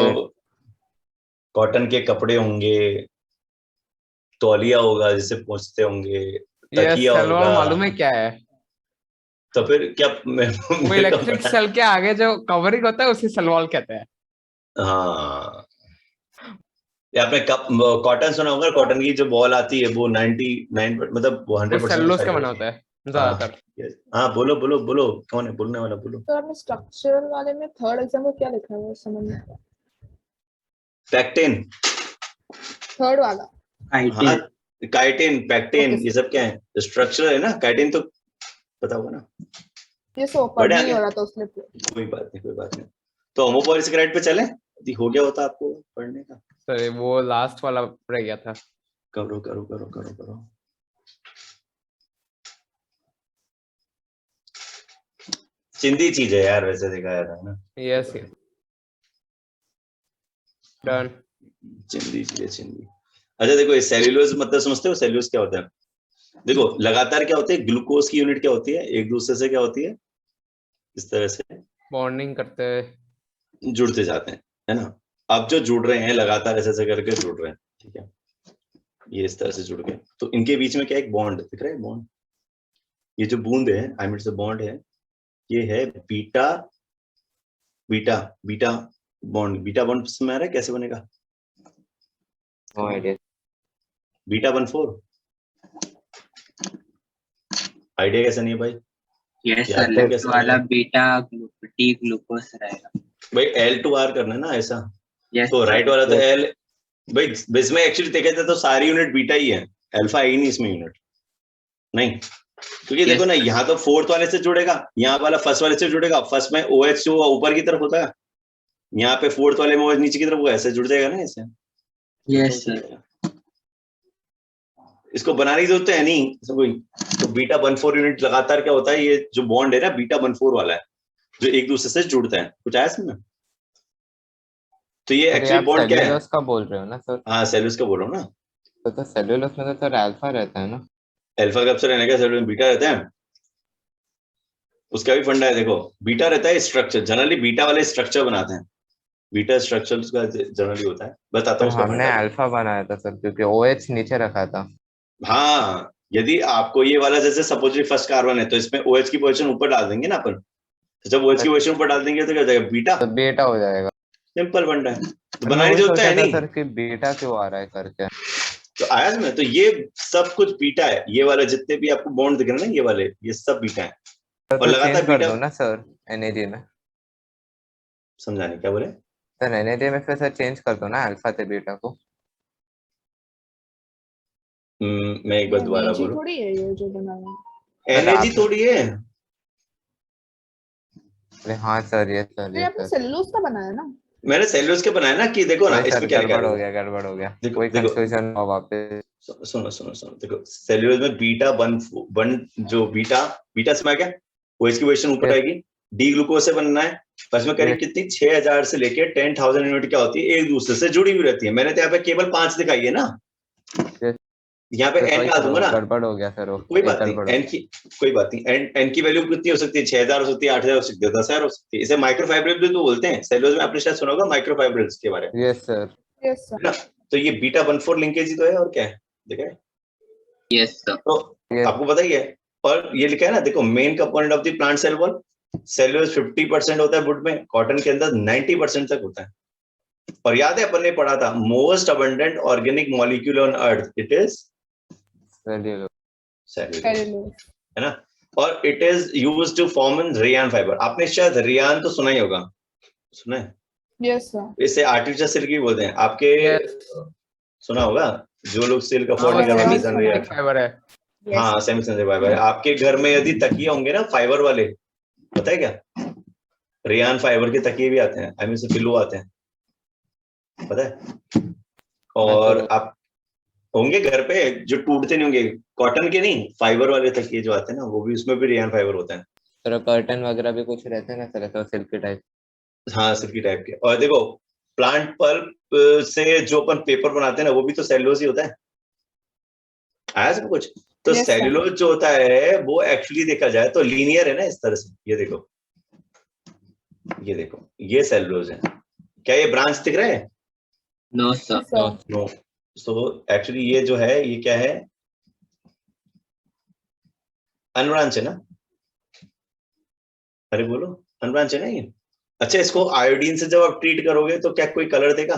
कॉटन के कपड़े होंगे, तौलिया होगा जिसे पोंछते होंगे, ये तकिया सलवार होगा, मालूम है क्या है? तो फिर क्या वो मेरे को इलेक्ट्रिक पता है। सेल के आगे जो कवरिंग होता है उसे सलवार कहते हैं। हाँ, ये आपने कप कॉटन सुना होगा, कॉटन की जो बॉल आती है वो 99 मतलब वो वो 100% सेलुलोज का फाइबर बना होती होता है। है ज्यादातर। yes। हाँ बोलो बोलो बोलो, कौन है बोलने वाला, बोलो। तो आपने स्ट्रक्चरल वाले में थर्ड एग्जाम में क्या लिखा है, समझ नहीं आया। पैक्टिन, थर्ड वाला हाँ, काइटिन, पैक्टिन, Okay, ये सब क्या है, स्ट्रक्चर है ना, काइटिन तो पता होगा ना, ये सो पढ़ बड़े नहीं आगे, हो रहा था उसने। कोई बात नहीं कोई बात नहीं। तो होमोपॉलीसेकेराइड पे चले, यदि हो गया होता आपको पढ़ने का, सर वो लास्ट वाला रह गया था। करो करो करो करो करो। चिंदी चीज है यार, वैसे देखा जाता है ना, यस डन। चिंदी चीज है, चिंदी। अच्छा देखो, सेल्यूलोज मतलब समझते हो, सेल्यूलोज क्या होता है, देखो लगातार क्या होती है, ग्लूकोज की यूनिट क्या होती है, एक दूसरे से क्या होती है, इस तरह से बॉन्डिंग करते हैं। जुड़ते जाते हैं, है ना। अब जो जुड़ रहे हैं लगातार ऐसे ऐसे करके जुड़ रहे हैं, ठीक है, ये इस तरह से जुड़ गए, तो इनके बीच में क्या एक बॉन्ड दिख रहा है, बॉन्ड, ये जो बूंद है, आई मीन से बॉन्ड है, ये है beta beta beta bond, beta bond समझ आ रहा है कैसे बनेगा, नो आइडिया। बीटा 14, आइडिया कैसा नहीं है भाई, यस याद सर, तो लेफ्ट कैसे वाला नहीं बीटा टी ग्लूकोज रहेगा। भाई, L2R करना है ना ऐसा, यस तो सर। राइट वाला तो L, भाई इसमें एक्चुअली देखा जाए तो सारी यूनिट बीटा ही है, अल्फा है ही नहीं इसमें यूनिट, नहीं, क्योंकि देखो Yes, ना, sir. यहाँ तो फोर्थ वाले से जुड़ेगा, यहाँ वाला फर्स्ट वाले से जुड़ेगा, फर्स्ट में OH जो ऊपर की तरफ होता है, यहाँ पे फोर्थ वाले में OH नीचे की तरफ, वो ऐसे जुड़ जाएगा ना ऐसे, यस सर। इसको बनाने की जरूरत तो है नहीं इसमें कोई, तो बीटा 14 यूनिट लगातार क्या होता है, ये जो बॉन्ड है ना बीटा 14 वाला है, जो एक दूसरे से जुड़ता है, कुछ आया समझ में, तो ये अरे एक्चुअली आप बॉन्ड क्या है, सेल्युलोज का बोल रहे हो ना सर? हाँ सेल्यूलोज का बोल रहा हूँ ना, तो सेल्युलोज में तो सर अल्फा रहता है ना? अल्फा कब से रहने का, सेल्यूलोज में बीटा रहता है, उसका भी फंडा है। देखो बीटा रहता है स्ट्रक्चर, जनरली बीटा वाले स्ट्रक्चर बनाते हैं, बीटा स्ट्रक्चर उसका जनरली होता है। बताता सर हूँ उसका हमने फंडा। अल्फा बनाया था सर, क्योंकि OH नीचे रखा था। हाँ, यदि आपको ये वाला जैसे सपोजली फर्स्ट कार्बन है तो इसमें OH की पोजीशन ऊपर डाल देंगे ना अपन, तो जब OH की पोजीशन ऊपर डाल देंगे तो क्या हो जाएगा, बीटा। तो बीटा हो जाएगा। सिंपल फंडा है, तो मैं बनाने वही जो होता सोचा है था नहीं। सर कि बीटा क्यों आ रहा है करके। तो आया में, तो ये सब कुछ बीटा है, ये वाले जितने भी आपको बॉन्ड दिख रहे हैं ना, ये वाले ये सब बीटा है। और तो लगातार चेंज कर बीटा, दो ना सर NAD में। समझाने क्या बोले। सर NAD में फिर सर चेंज कर दो ना अल्फा से बीटा को। मैं एक बार दोबारा एनर्जी बोलूं, थोड़ी है ये जो बनाया है। एनर्जी थोड़ी है। अरे हाँ सर, ये सर तो ये ये आपने सर सेलुलोज का बनाया ना? मैंने सेल्यूलोज के बनाया ना, कि देखो ना वही सर, इसमें क्या लिखा है, गड़बड़ हो देखो गया, गड़बड़ हो गया। देखो कोई देखो कंफ्यूजन हो वापस। सुनो सुनो सुनो, देखो सेल्यूलोज में बीटा वन जो बीटा बीटा से क्या, वो इसकी पोजीशन ऊपर Yes. आएगी, डी ग्लूकोज से बनना है। बस में करीब Yes. कितनी 6000 से लेके 10,000 यूनिट क्या होती है, एक दूसरे से जुड़ी हुई रहती है। मैंने तो यहाँ पे केवल 5 दिखाई है ना, Yes. यहाँ पे तो एन वही डाल सर, दूंगा वो ना, गड़बड़ हो गया सर, वो कोई एक बात गड़बड़ नहीं। हो एन की कोई बात नहीं, एन की वैल्यू कितनी हो सकती है, 6000 हो सकती है, 8000 हो सकती है, 10,000 हो सकती है। इसे माइक्रोफाइब्रिल भी तो बोलते हैं। सेल्यूलोज में आपने शायद सुना होगा माइक्रोफाइब्रिल्स के बारे में, गया। Yes sir. यस है ना। तो ये बीटा 1,4 लिंकेज ही तो है, और क्या है, देखा है? Yes, sir. तो Yes. आपको पता ही है। और ये लिखा है ना, देखो main component of the plant cell wall, cellulose 50% होता है वुड में, कॉटन के अंदर 90% तक होता है। और याद है अपन ने पढ़ा था, most abundant organic molecule on earth it is cellulose. Cellulose, cellulose. है ना। और it is used to form in rayon fibre. आपने शायद रेयान तो सुना ही होगा, सुना है? Yes sir. इसे आर्टिफिशियल सिल्क भी बोलते हैं आपके, सुना होगा। जो लोग सिल्क अफोर्ड नहीं कर हाँ, पाते, सुना जनरली है। फाइबर है। हाँ सेमी सिंथेटिक फाइबर। आपके घर में यदि तकिए होंगे ना फाइबर वाले, पता है क्या, रेयान फाइबर के तकिए भी आते हैं, आई मीन से पिलो आते हैं, पता है। और आप होंगे घर पे जो टूटते नहीं होंगे, कॉटन के नहीं, फाइबर वाले तकिए जो आते हैं ना, वो भी, उसमें भी रेयान फाइबर होता है। सर कर्टन वगैरह भी कुछ रहते हैं ना सर, तो सिल्क टाइप। हाँ सिल्की टाइप के। और देखो प्लांट पल्प से जो अपन पेपर बनाते हैं ना, वो भी तो सेल्यूलोज ही होता है। आया सब कुछ। तो Yes, sir. सेल्यूलोज जो होता है वो एक्चुअली देखा जाए तो लीनियर है ना, इस तरह से। ये देखो, ये देखो, ये सेल्यूलोज है। क्या ये ब्रांच दिख रहा है? No, sir. Sir no. So actually ये जो है, ये क्या है, अनब्रांच है ना। अरे बोलो, अनब्रांच है ना ये। अच्छा, इसको आयोडीन से जब आप ट्रीट करोगे तो क्या कोई कलर देगा?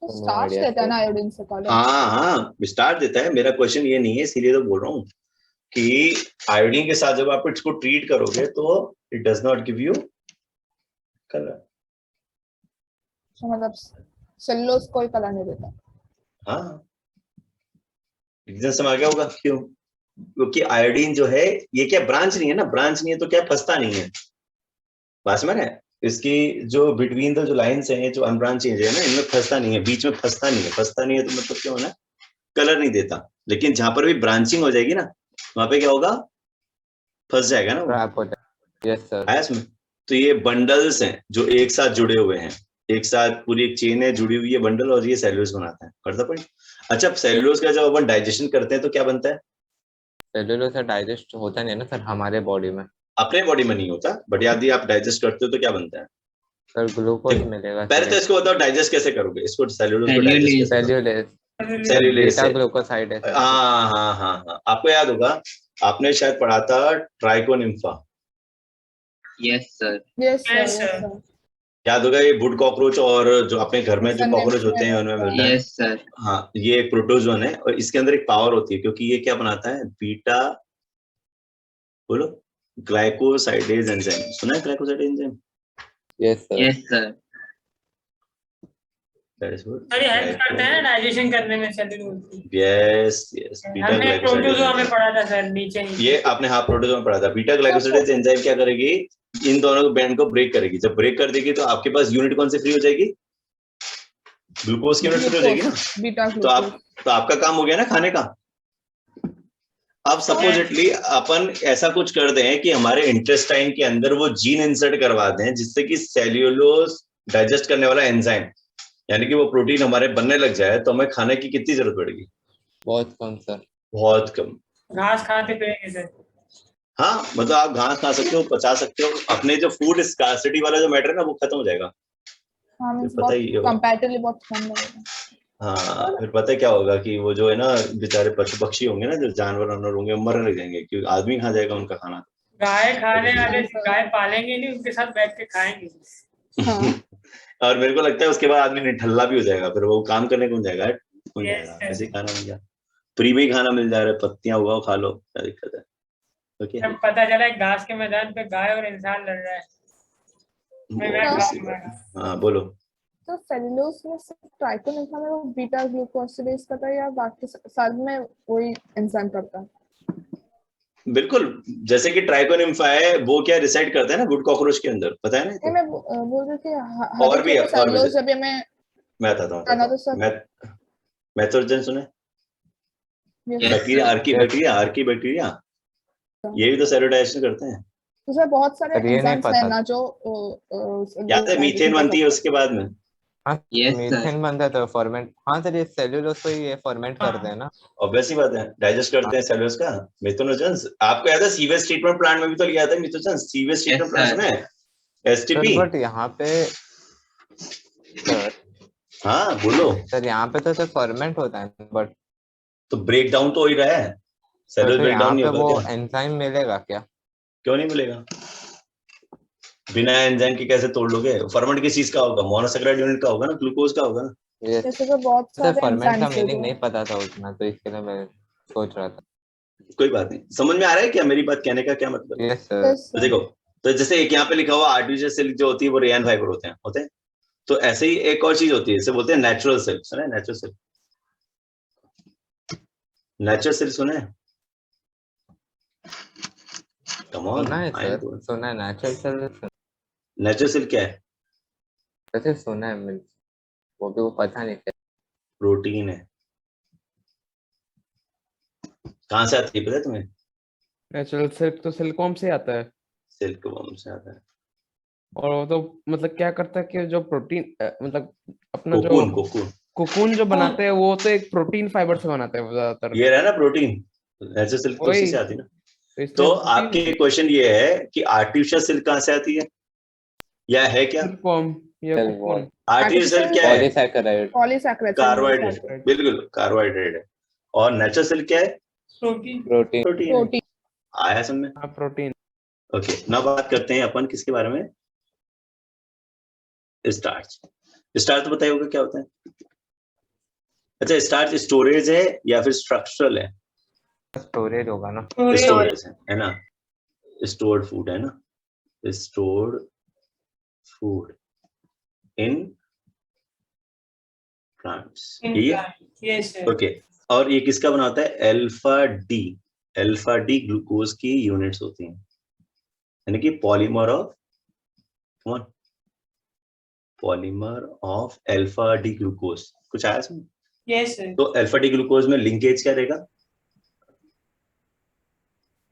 स्टार्च idea, देता है sir. ना आयोडीन से कलर। हाँ हाँ, स्टार्च देता है। मेरा क्वेश्चन ये नहीं है, इसीलिए तो बोल रहा हूँ कि आयोडीन के साथ जब आप इसको ट्रीट करोगे तो it does not give you colour. मतलब सेलुलोज कोई कलर नहीं देता। हाँ, रीजन समझ आ गया होगा क्यों। क्योंकि आयोडीन जो है, ये क्या ब्रांच नहीं है ना, ब्रांच नहीं है तो क्या फंसता नहीं है। बात समझ रहे हैं? इसकी जो बिटवीन द जो लाइंस हैं, जो अनब्रांच चेंज है ना, इनमें फंसता नहीं है, बीच में फंसता नहीं है। फंसता नहीं है तो मतलब क्या होना, कलर नहीं देता। लेकिन जहां पर भी ब्रांचिंग हो जाएगी ना, वहां पे क्या होगा, फंस जाएगा ना वो। ट्रैप हो जाए। Yes sir. आया इसमें? तो ये बंडल्स हैं जो एक साथ जुड़े हुए हैं, एक साथ पूरी एक चेन है जुड़ी हुई है बंडल, और ये सेल्यूलोज बनाता है। करता पॉइंट। अच्छा, सेल्यूलोज का जब अपन डाइजेशन करते हैं तो क्या बनता है? सेल्यूलोज सर डाइजेस्ट होता नहीं है ना सर हमारे बॉडी में। अपने बॉडी में नहीं होता, बट यदि आप डाइजेस्ट करते हो तो क्या बनता है? सर ग्लूकोज देखो, मिलेगा पहले तो इसको बताओ डाइजेस्ट कैसे करोगे, इसको सेल्यूलोज को डाइजेस्ट कैसे करोगे? सेल्यूलेज। सेल्यूलेज बीटा से। ग्लूकोसाइड है सर। हाँ हाँ हाँ हाँ, आपको याद होगा, आपने शायद पढ़ा था Trichonympha. Yes, sir. Yes sir, Yes, yes sir. Sir. याद होगा, ये वुड कॉकरोच और जो अपने घर में जो Sun कॉकरोच nymphs होते हैं में उनमें रहता है। मिलता है। Yes, sir. हाँ, ये एक प्रोटोजोन है और इसके अंदर एक पावर होती है, क्योंकि ये क्या बनाता है, बीटा, बोलो, ग्लाइकोसाइडेज एंजाइम। सुना है glycosidase enzyme? Yes sir. Yes, sir. That is good. Sir ये हेल्प करते हैं डाइजेशन करने में सेल्यूलोज की। यस यस, बीटा हमने ग्लाइकोसाइडेज प्रोटोजोआ में एंजाइम। पढ़ा था सर, नीचे ही। ये आपने हाँ प्रोटोजोआ में पढ़ा था। बीटा ग्लाइकोसाइडेज एंजाइम क्या करेगी, इन दोनों बैंड को ब्रेक करेगी। जब ब्रेक कर देगी तो आपके पास यूनिट कौन सी फ्री हो जाएगी, ग्लूकोज की यूनिट फ्री हो जाएगी ना। बीटा तो ग्लूकोज। आपका काम हो गया ना खाने का। अब सपोजिटली अपन ऐसा कुछ कर दें कि हमारे इंटेस्टाइन के अंदर वो जीन इंसर्ट करवा दें, जिससे कि सेल्यूलोज डाइजेस्ट करने वाला एंजाइम, यानी कि वो प्रोटीन हमारे बनने लग जाए, तो हमें खाने की कितनी जरूरत पड़ेगी? बहुत कम सर। बहुत कम। घास खाते फिरेंगे सर। हाँ मतलब आप घास खा सकते हो, पचा सकते हो, अपने जो फूड स्कार्सिटी वाला जो मैटर है ना वो खत्म हो जाएगा। हाँ मीन्स पता बहुत ही होगा। कंपैरेटिवली बहुत कम लगेगा। हाँ फिर पता है क्या होगा कि वो जो है ना बेचारे पशु पक्षी होंगे ना, जो जानवर वानवर होंगे, मरने लग जाएंगे क्योंकि आदमी खा जाएगा उनका खाना। गाय खाने हाँ, वाले गाय पालेंगे नहीं, उनके साथ बैठ के खाएंगे। हाँ और मेरे को लगता है उसके बाद आदमी निठल्ला भी हो जाएगा, फिर वो काम करने कौन जाएगा, कौन Yes, जाएगा, yes. ऐसे ही खाना मिल जाए, फ्री में ही खाना मिल जा रहा है, पत्तियां उगाओ खा लो, क्या दिक्कत है। ओके जब पता चला एक घास के मैदान पे गाय और इंसान लड़ रहा है, मैं वो हाँ बोलो। तो सेलुलोज में सिर्फ ट्राइकोनिफा में वो बीटा ग्लूकोसिडेज करता है या बाकी सब में वही एंजाइम करता है? बिल्कुल, जैसे कि ट्राइकोनिम्फा है वो क्या रिसाइड करता है ना गुड कॉकरोच के अंदर, पता है ना नहीं तो? मैं बोल रही थी और भी सेलुलोज जब हमें मैं बताता हूँ खाना तो सब मेथोजन सुने, Yes, bacteria, sir. Archie bacteria, ये भी तो सेलुलर डाइजेशन करते हैं। उसमें बहुत सारे पर ये नहीं एंजाइम्स हैं पता ना जो याद है मीथेन बनती है उसके बाद में? हाँ Yes, sir. मीथेन बनता है तो फॉर्मेट, हाँ सर ये सेल्यूलोज को ही ये फॉर्मेट करते हैं ना। ऑब्वियस ही बात है, डाइजेस्ट करते हैं सेलुलोज का मिथोनोजेंस। आपको याद है सीवेज ट्रीटमेंट प्लांट में भी तो लिया था मिथोजेंस, सीवेज ट्रीटमेंट प्लांट sir. सुना है, एसटीपी? बट यहाँ पे सर हाँ बोलो। सर यहाँ पे तो फॉर्मेट होता है बट तो ब्रेक डाउन तो हो ही रहा है, सेलुलोज तो ब्रेक यहाँ डाउन नहीं पे होगा वो क्या? एंजाइम मिलेगा क्या? क्यों नहीं मिलेगा, बिना एंजाइम के कैसे तोड़ लोगे? फर्मेंट किस चीज का होगा, मोनोसैकेराइड यूनिट का होगा ना, ग्लूकोज का होगा ना। ये जैसे कि बहुत सर सारे फॉर्मेट का एंजाइम्स मीनिंग नहीं पता था उतना, तो इसके लिए मैं सोच रहा था। कोई बात नहीं, समझ में आ रहा है क्या मेरी बात कहने का क्या मतलब? Yes sir. तो देखो, तो जैसे एक यहाँ पे लिखा हुआ आर्टिफिशियल सिल्क जो होती है वो रेयन फाइबर होते हैं। तो ऐसे ही एक और चीज होती है, इसे बोलते हैं नेचुरल सिल्क, सुना है नेचुरल सिल्क? नेचुरल सिल्क सुना है? कम ऑन, सुना है सर, सुना है नेचुरल सर, नेचुरल सिल्क क्या है? वैसे सुना है मीन्स वो भी वो पता नहीं क्या। प्रोटीन है। कहाँ से आती है पता है तुम्हें? नेचुरल सिल्क तो सिल्कवॉर्म से आता है, सिल्क वर्म से आता है। और वो तो मतलब क्या करता है कि जो प्रोटीन मतलब अपना जो कोकून, कोकून, कोकून जो बनाते हैं वो तो एक प्रोटीन फाइबर से बनाते हैं वो ज्यादातर। ये रहा ना प्रोटीन, नेचुरल सिल्क तो उसी वही से आती है ना। तो इसलिए तो प्रोटीन आपके क्वेश्चन ये है कि आर्टिफिशियल सिल्क कहाँ से आती है, या है क्या? सिल्कवॉर्म या कोकून। आर्टिफिशियल सिल्क क्या है? पॉलीसैकेराइड। पॉलीसैकेराइड कार्बोहाइड्रेट, बिल्कुल कार्बोहाइड्रेट है। और नेचुरल सिल्क क्या है? प्रोटीन। प्रोटीन। प्रोटीन। प्रोटीन। आया समझ? हाँ प्रोटीन। ओके, now बात करते हैं अपन किसके बारे में? स्टार्च। स्टार्च तो बताइए होगा क्या होता है? अच्छा, स्टार्च स्टोरेज है या फिर स्ट्रक्चरल है? स्टोरेज होगा ना। स्टोरेज है ना, स्टोर्ड फूड है ना, stored food in plants, Yes, sir. Okay. और ये किसका बना होता है? अल्फा डी ग्लूकोज की यूनिट्स होती हैं, यानी कि polymer of alpha D glucose. कुछ आया समझ? Yes, sir. तो अल्फा डी ग्लूकोज में लिंकेज क्या रहेगा?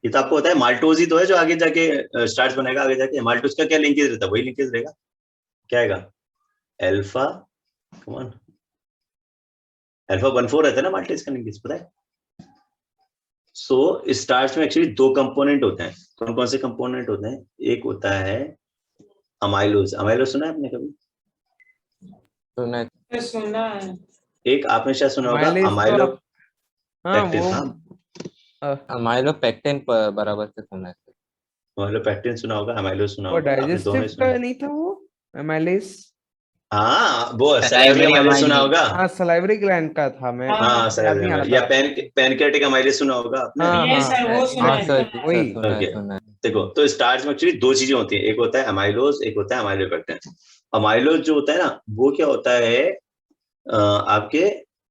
ये तो आपको पता है, माल्टोज ही तो है जो आगे जाके स्टार्च बनेगा, आगे जाके माल्टोज का क्या लिंकेज रहता है? वही लिंकेज रहेगा, क्या आएगा? अल्फा, कम ऑन, अल्फा 14 रहता है ना माल्टेज का लिंकेज, पता है? सो स्टार्च में एक्चुअली दो कंपोनेंट होते हैं। कौन कौन से कंपोनेंट होते हैं? एक होता है अमाइलोज। अमाइलोज सुना है आपने कभी? सुना है। तो सुना है। एक आपने शायद सुना होगा Amylase तो अमाइलो हाँ पैक्टिन। वो हाँ, माइलोपेक्टिन बराबर से सुना है। अमाइलो पैक्टिन सुना होगा, अमाइलोज सुना वो होगा, आपने दोनों डाइजेस्टिव ही सुना। का नहीं था वो एमाइलेस। हाँ वो Salivary सैलिवरी अमाइलेज सुना amylase. होगा। हाँ सलाइवरी ग्लैंड का था, मैं हाँ, हाँ याद सैलिवरी नहीं आ अमाइलेज, रहा या था। पैनक्रियाटिक अमाइलेज सुना होगा आपने। हाँ Yes, sir, वो सुना हाँ है, सर सुना है। वही। सुना है, Okay. सुना है। देखो, तो स्टार्च में एक्चुअली दो चीजें होती हैं, एक होता है अमाइलोज, एक होता है अमाइलोपेक्टिन। अमाइलोज जो होता है ना, वो क्या होता है, आपके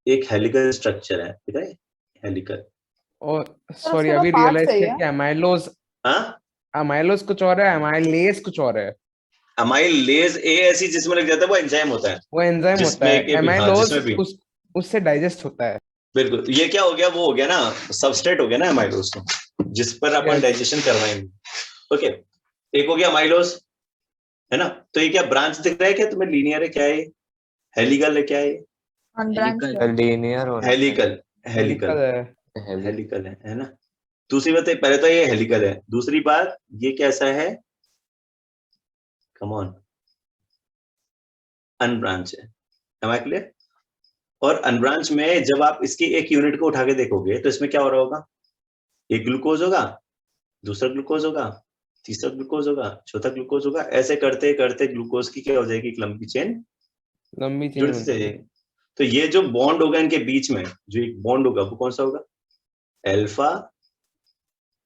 एक हेलिकल स्ट्रक्चर है, ठीक है? हेलिकल। और सॉरी उसके अभी वो part रियलाइज सही किया है। कि अमाइलोज हाँ, अमाइलोज कुछ और है, अमाइलेज कुछ और है। अमाइलेज ए ऐसी जिसमें लग जाता है, वो एंजाइम होता है वो एंजाइम होता जिसमें है, के भी, हाँ अमाइलोज जिसमें भी, उससे डाइजेस्ट होता है। बिल्कुल। ये क्या हो गया, वो हो गया ना, सबस्ट्रेट हो गया ना अमाइलोज को, जिस पर अपन Yes. डाइजेशन करवाएंगे। ओके, एक हो गया अमाइलोज, है ना? तो ये क्या ब्रांच दिख रहा है क्या तुम्हें? लीनियर है क्या है? हेलिकल है क्या है? Unbranch Helical. है। लीनियर होना हेलिकल, हेलिकल, हेलिकल है। हेली हेलिकल है ना? दूसरी बात है, पहले तो ये हेलिकल है, दूसरी बात ये कैसा है, कम ऑन, अनब्रांच है, am I clear? और अनब्रांच में जब आप इसकी एक यूनिट को उठा के देखोगे तो इसमें क्या हो रहा होगा, एक ग्लूकोज होगा, दूसरा ग्लूकोज होगा, तीसरा ग्लूकोज होगा, चौथा ग्लूकोज होगा, ऐसे करते करते ग्लूकोज की क्या हो जाएगी, एक लंबी चेन लंबी चेन जुड़ती जाएगी। तो ये जो बॉन्ड होगा इनके बीच में, जो एक बॉन्ड होगा वो कौन सा होगा, अल्फा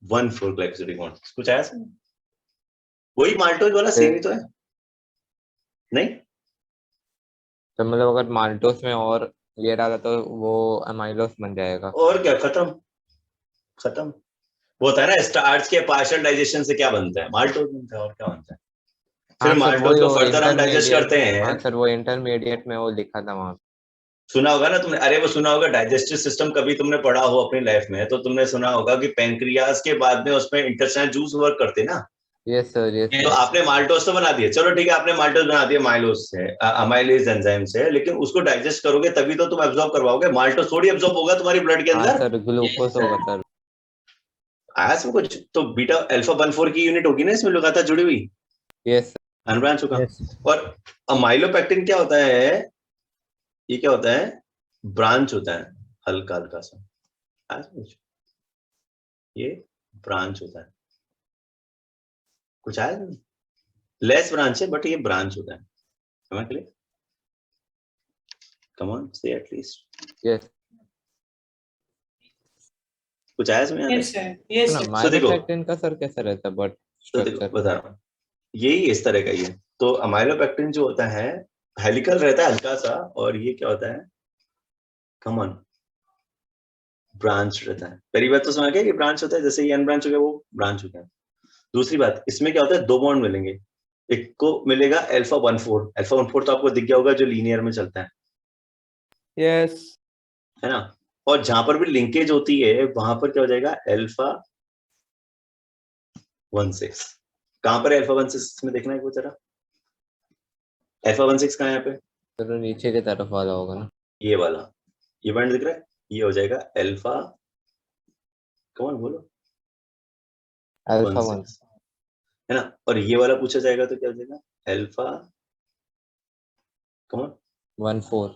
1,4 ग्लाइकोसिडिक बॉन्ड। कुछ आया समझ? वही माल्टोज वाला सेम ही तो है, नहीं? तो मतलब अगर माल्टोस में और ये डाला तो वो अमाइलोस बन जाएगा। और क्या, खत्म खत्म। वो होता है ना स्टार्च के पार्शियल डाइजेशन से क्या बनता है, माल्टोज बनता है, और क्या बनता है। फिर हाँ सर, माल्टोज को वो फर्दर हम डाइजेस्ट करते इंटरमीडिएट, हाँ हैं। सर वो इंटरमीडिएट में वो लिखा था वहाँ। सुना होगा ना तुमने, अरे वो सुना होगा, डाइजेस्टिव सिस्टम कभी तुमने पढ़ा हो अपनी लाइफ में तो तुमने सुना होगा कि पेंक्रियाज के बाद में उसमें इंटेस्टाइनल जूस वर्क करते हैं ना। यस सर, यस तो आपने माल्टोज तो बना दिए, चलो ठीक है, आपने माल्टोज बना दिए माइलोज से, अमाइलेज एंजाइम से, लेकिन उसको डाइजेस्ट करोगे तभी तो तुम एब्जॉर्ब करवाओगे। माल्टोज थोड़ी एब्जॉर्ब होगा तुम्हारी ब्लड के हाँ अंदर। सर, ग्लूकोज होगा सर। आया सब कुछ, तो बीटा अल्फा 1,4 की यूनिट होगी ना इसमें लगातार जुड़ी हुई, यस अनब्रांच होगा। Yes. और अमाइलोपेक्टिन क्या होता है, ये क्या होता है, ब्रांच होता है, हल्का हल्का सा, आया समझ? ये ब्रांच होता है, कुछ आया नहीं, लेस ब्रांच है बट ये ब्रांच होता है, समझ क्लियर? कम ऑन से एटलीस्ट यस कुछ आया समझ यस सर, यस ना, सर। So देखो, माइलोपेक्टिन का सर कैसा रहता है बट तो देखो स्ट्रक्चर? बता रहा हूँ, यही इस तरह का ही है। तो अमाइलोपेक्टिन जो होता है हेलिकल रहता है हल्का सा, और ये क्या होता है, कम ऑन, ब्रांच रहता है। पहली बात तो समझ गया कि ब्रांच होता है, जैसे ये अनब्रांच हो गया वो ब्रांच हो गया। दूसरी बात, इसमें क्या होता है, दो बॉन्ड मिलेंगे, एक को मिलेगा अल्फा 1,4, अल्फा 1,4 तो आपको दिख गया होगा जो लीनियर में चलता यस है ना। और जहां पर भी लिंकेज होती है वहां पर क्या हो जाएगा, अल्फा 1,6। कहां पर अल्फा 1,6 में देखना है वो जरा, अल्फा 1,6 कहाँ है यहाँ पे, सर नीचे की तरफ वाला होगा ना? ये वाला, ये बैंड दिख रहा है, ये हो जाएगा अल्फा, कौन बोलो, अल्फा 1। 1,6 है ना। और ये वाला पूछा जाएगा तो क्या हो जाएगा, अल्फा, कौन, 1,4।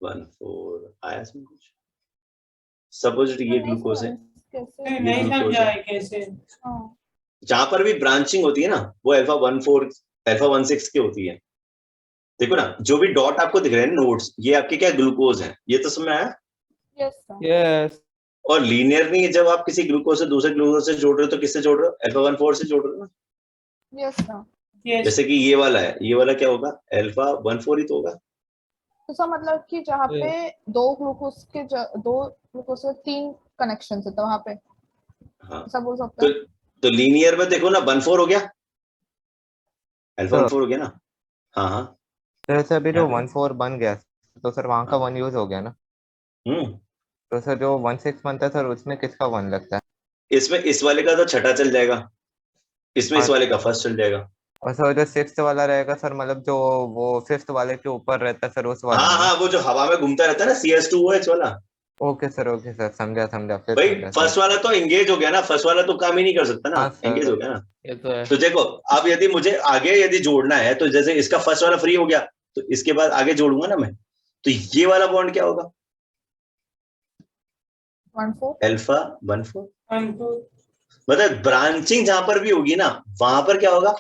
1,4। आया समझ कुछ, सपोज ये नहीं ग्लूकोज है, समझ कैसे। नहीं, ये नहीं ग्लूकोज समझा है, है कैसे। हाँ जहां पर भी ब्रांचिंग होती है ना वो अल्फा 1,4 अल्फा 1,6 की होती है। देखो ना, जो भी डॉट आपको दिख रहे हैं नोड्स, ये आपके क्या ग्लूकोज है, ये तो समझ में आया। Yes sir. यस और लीनियर नहीं, जब आप किसी ग्लूकोज से दूसरे ग्लूकोज से जोड़ रहे हो तो किससे जोड़ रहे हो, अल्फा 1,4 से जोड़ रहे हो ना। Yes sir. यस जैसे कि ये वाला है, ये वाला क्या होगा, अल्फा 1,4 ही तो होगा। तो सर मतलब कि जहाँ पे Yes. दो ग्लूकोज के 3 कनेक्शन है तो वहाँ पे हाँ, ऐसा बोल सकते तो हैं। तो लीनियर में देखो ना 1,4 हो गया, अल्फा तो 1,4 हो गया ना। हाँ हाँ, सर सर अभी जो यहाँ पे 1,4 बन गया तो सर वहाँ का हाँ, 1 यूज हो गया ना? हम्म, तो सर जो 1,6 बनता है सर उसमें किसका 1 लगता है? इसमें इस वाले का तो छठा चल जाएगा, इसमें इस हाँ, वाले का फर्स्ट चल जाएगा। और सर जो 6th वाला रहेगा सर, मतलब जो वो 5th वाले के ऊपर रहता है सर, उस वाले हाँ में ना? हाँ, वो जो हवा में घूमता रहता है ना, CS2OH वाला। ओके सर, समझा समझा, फिर भाई समझा सर। फर्स्ट वाला तो एंगेज हो गया ना, फर्स्ट वाला तो काम ही नहीं कर सकता ना, हाँ एंगेज हो सर, गया ना। ये तो है। तो देखो, अब यदि मुझे आगे यदि जोड़ना है तो जैसे इसका फर्स्ट वाला फ्री हो गया तो इसके बाद आगे जोड़ूंगा ना मैं, तो ये वाला बॉन्ड क्या होगा, 1,4 अल्फा 1,4। हमको मतलब ब्रांचिंग जहां पर भी होगी ना वहां पर क्या होगा,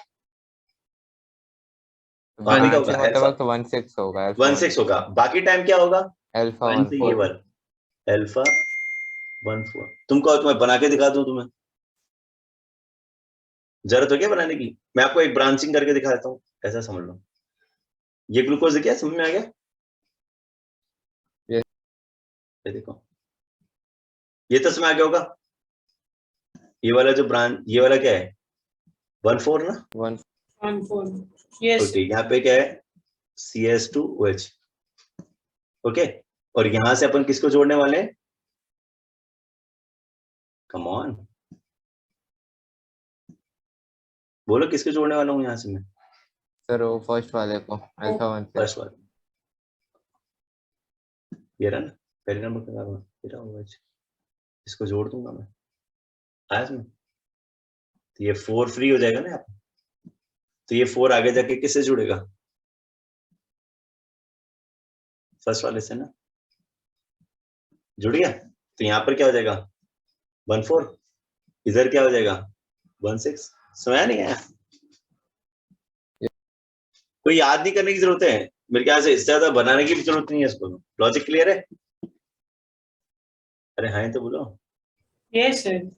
वहां पे क्या होगा, ब्रांचिंग अल्फा मतलब 1,6 होगा, अल्फा 1,6 होगा, बाकी टाइम क्या होगा, अल्फा टाइम तो ये 1,4। वाला अल्फा 1,4। तुमको तुम्हें बना के दिखा दूं तुम्हें, जरूरत हो क्या बनाने की, मैं आपको एक ब्रांचिंग करके दिखा देता हूँ, ऐसा समझ लो। ये ग्लूकोज क्या समझ में आ गया, ये ये देखो, ये तो समझ आ गया होगा। ये वाला जो ब्रांच, ये वाला क्या है, 1,4 ना। 1। हमको यस ओके, यहाँ पे क्या है, CS2OH। ओके, और यहां से अपन किसको जोड़ने वाले हैं, कम ऑन बोलो, किसको जोड़ने वाला हूँ यहाँ से मैं, सर वो फर्स्ट वाले को, अल्फा 1,6। फर्स्ट वाला, ये रहा ना, पहले नंबर का OH, इसको जोड़ दूंगा मैं। आया समझ? तो ये 4 फ्री हो जाएगा ना यहाँ पे। तो ये 4 आगे जाके किससे जुड़ेगा? फर्स्ट वाले से ना, जुड़ गया। तो यहाँ पर क्या हो जाएगा? 1 4। इधर क्या हो जाएगा? 1 6। समझा नहीं आया? कोई याद नहीं करने की जरूरत है मेरे ख्याल से, इससे ज्यादा बनाने की भी जरूरत नहीं है इसको। लॉजिक क्लियर है? अरे हाँ तो बोलो, यस सर।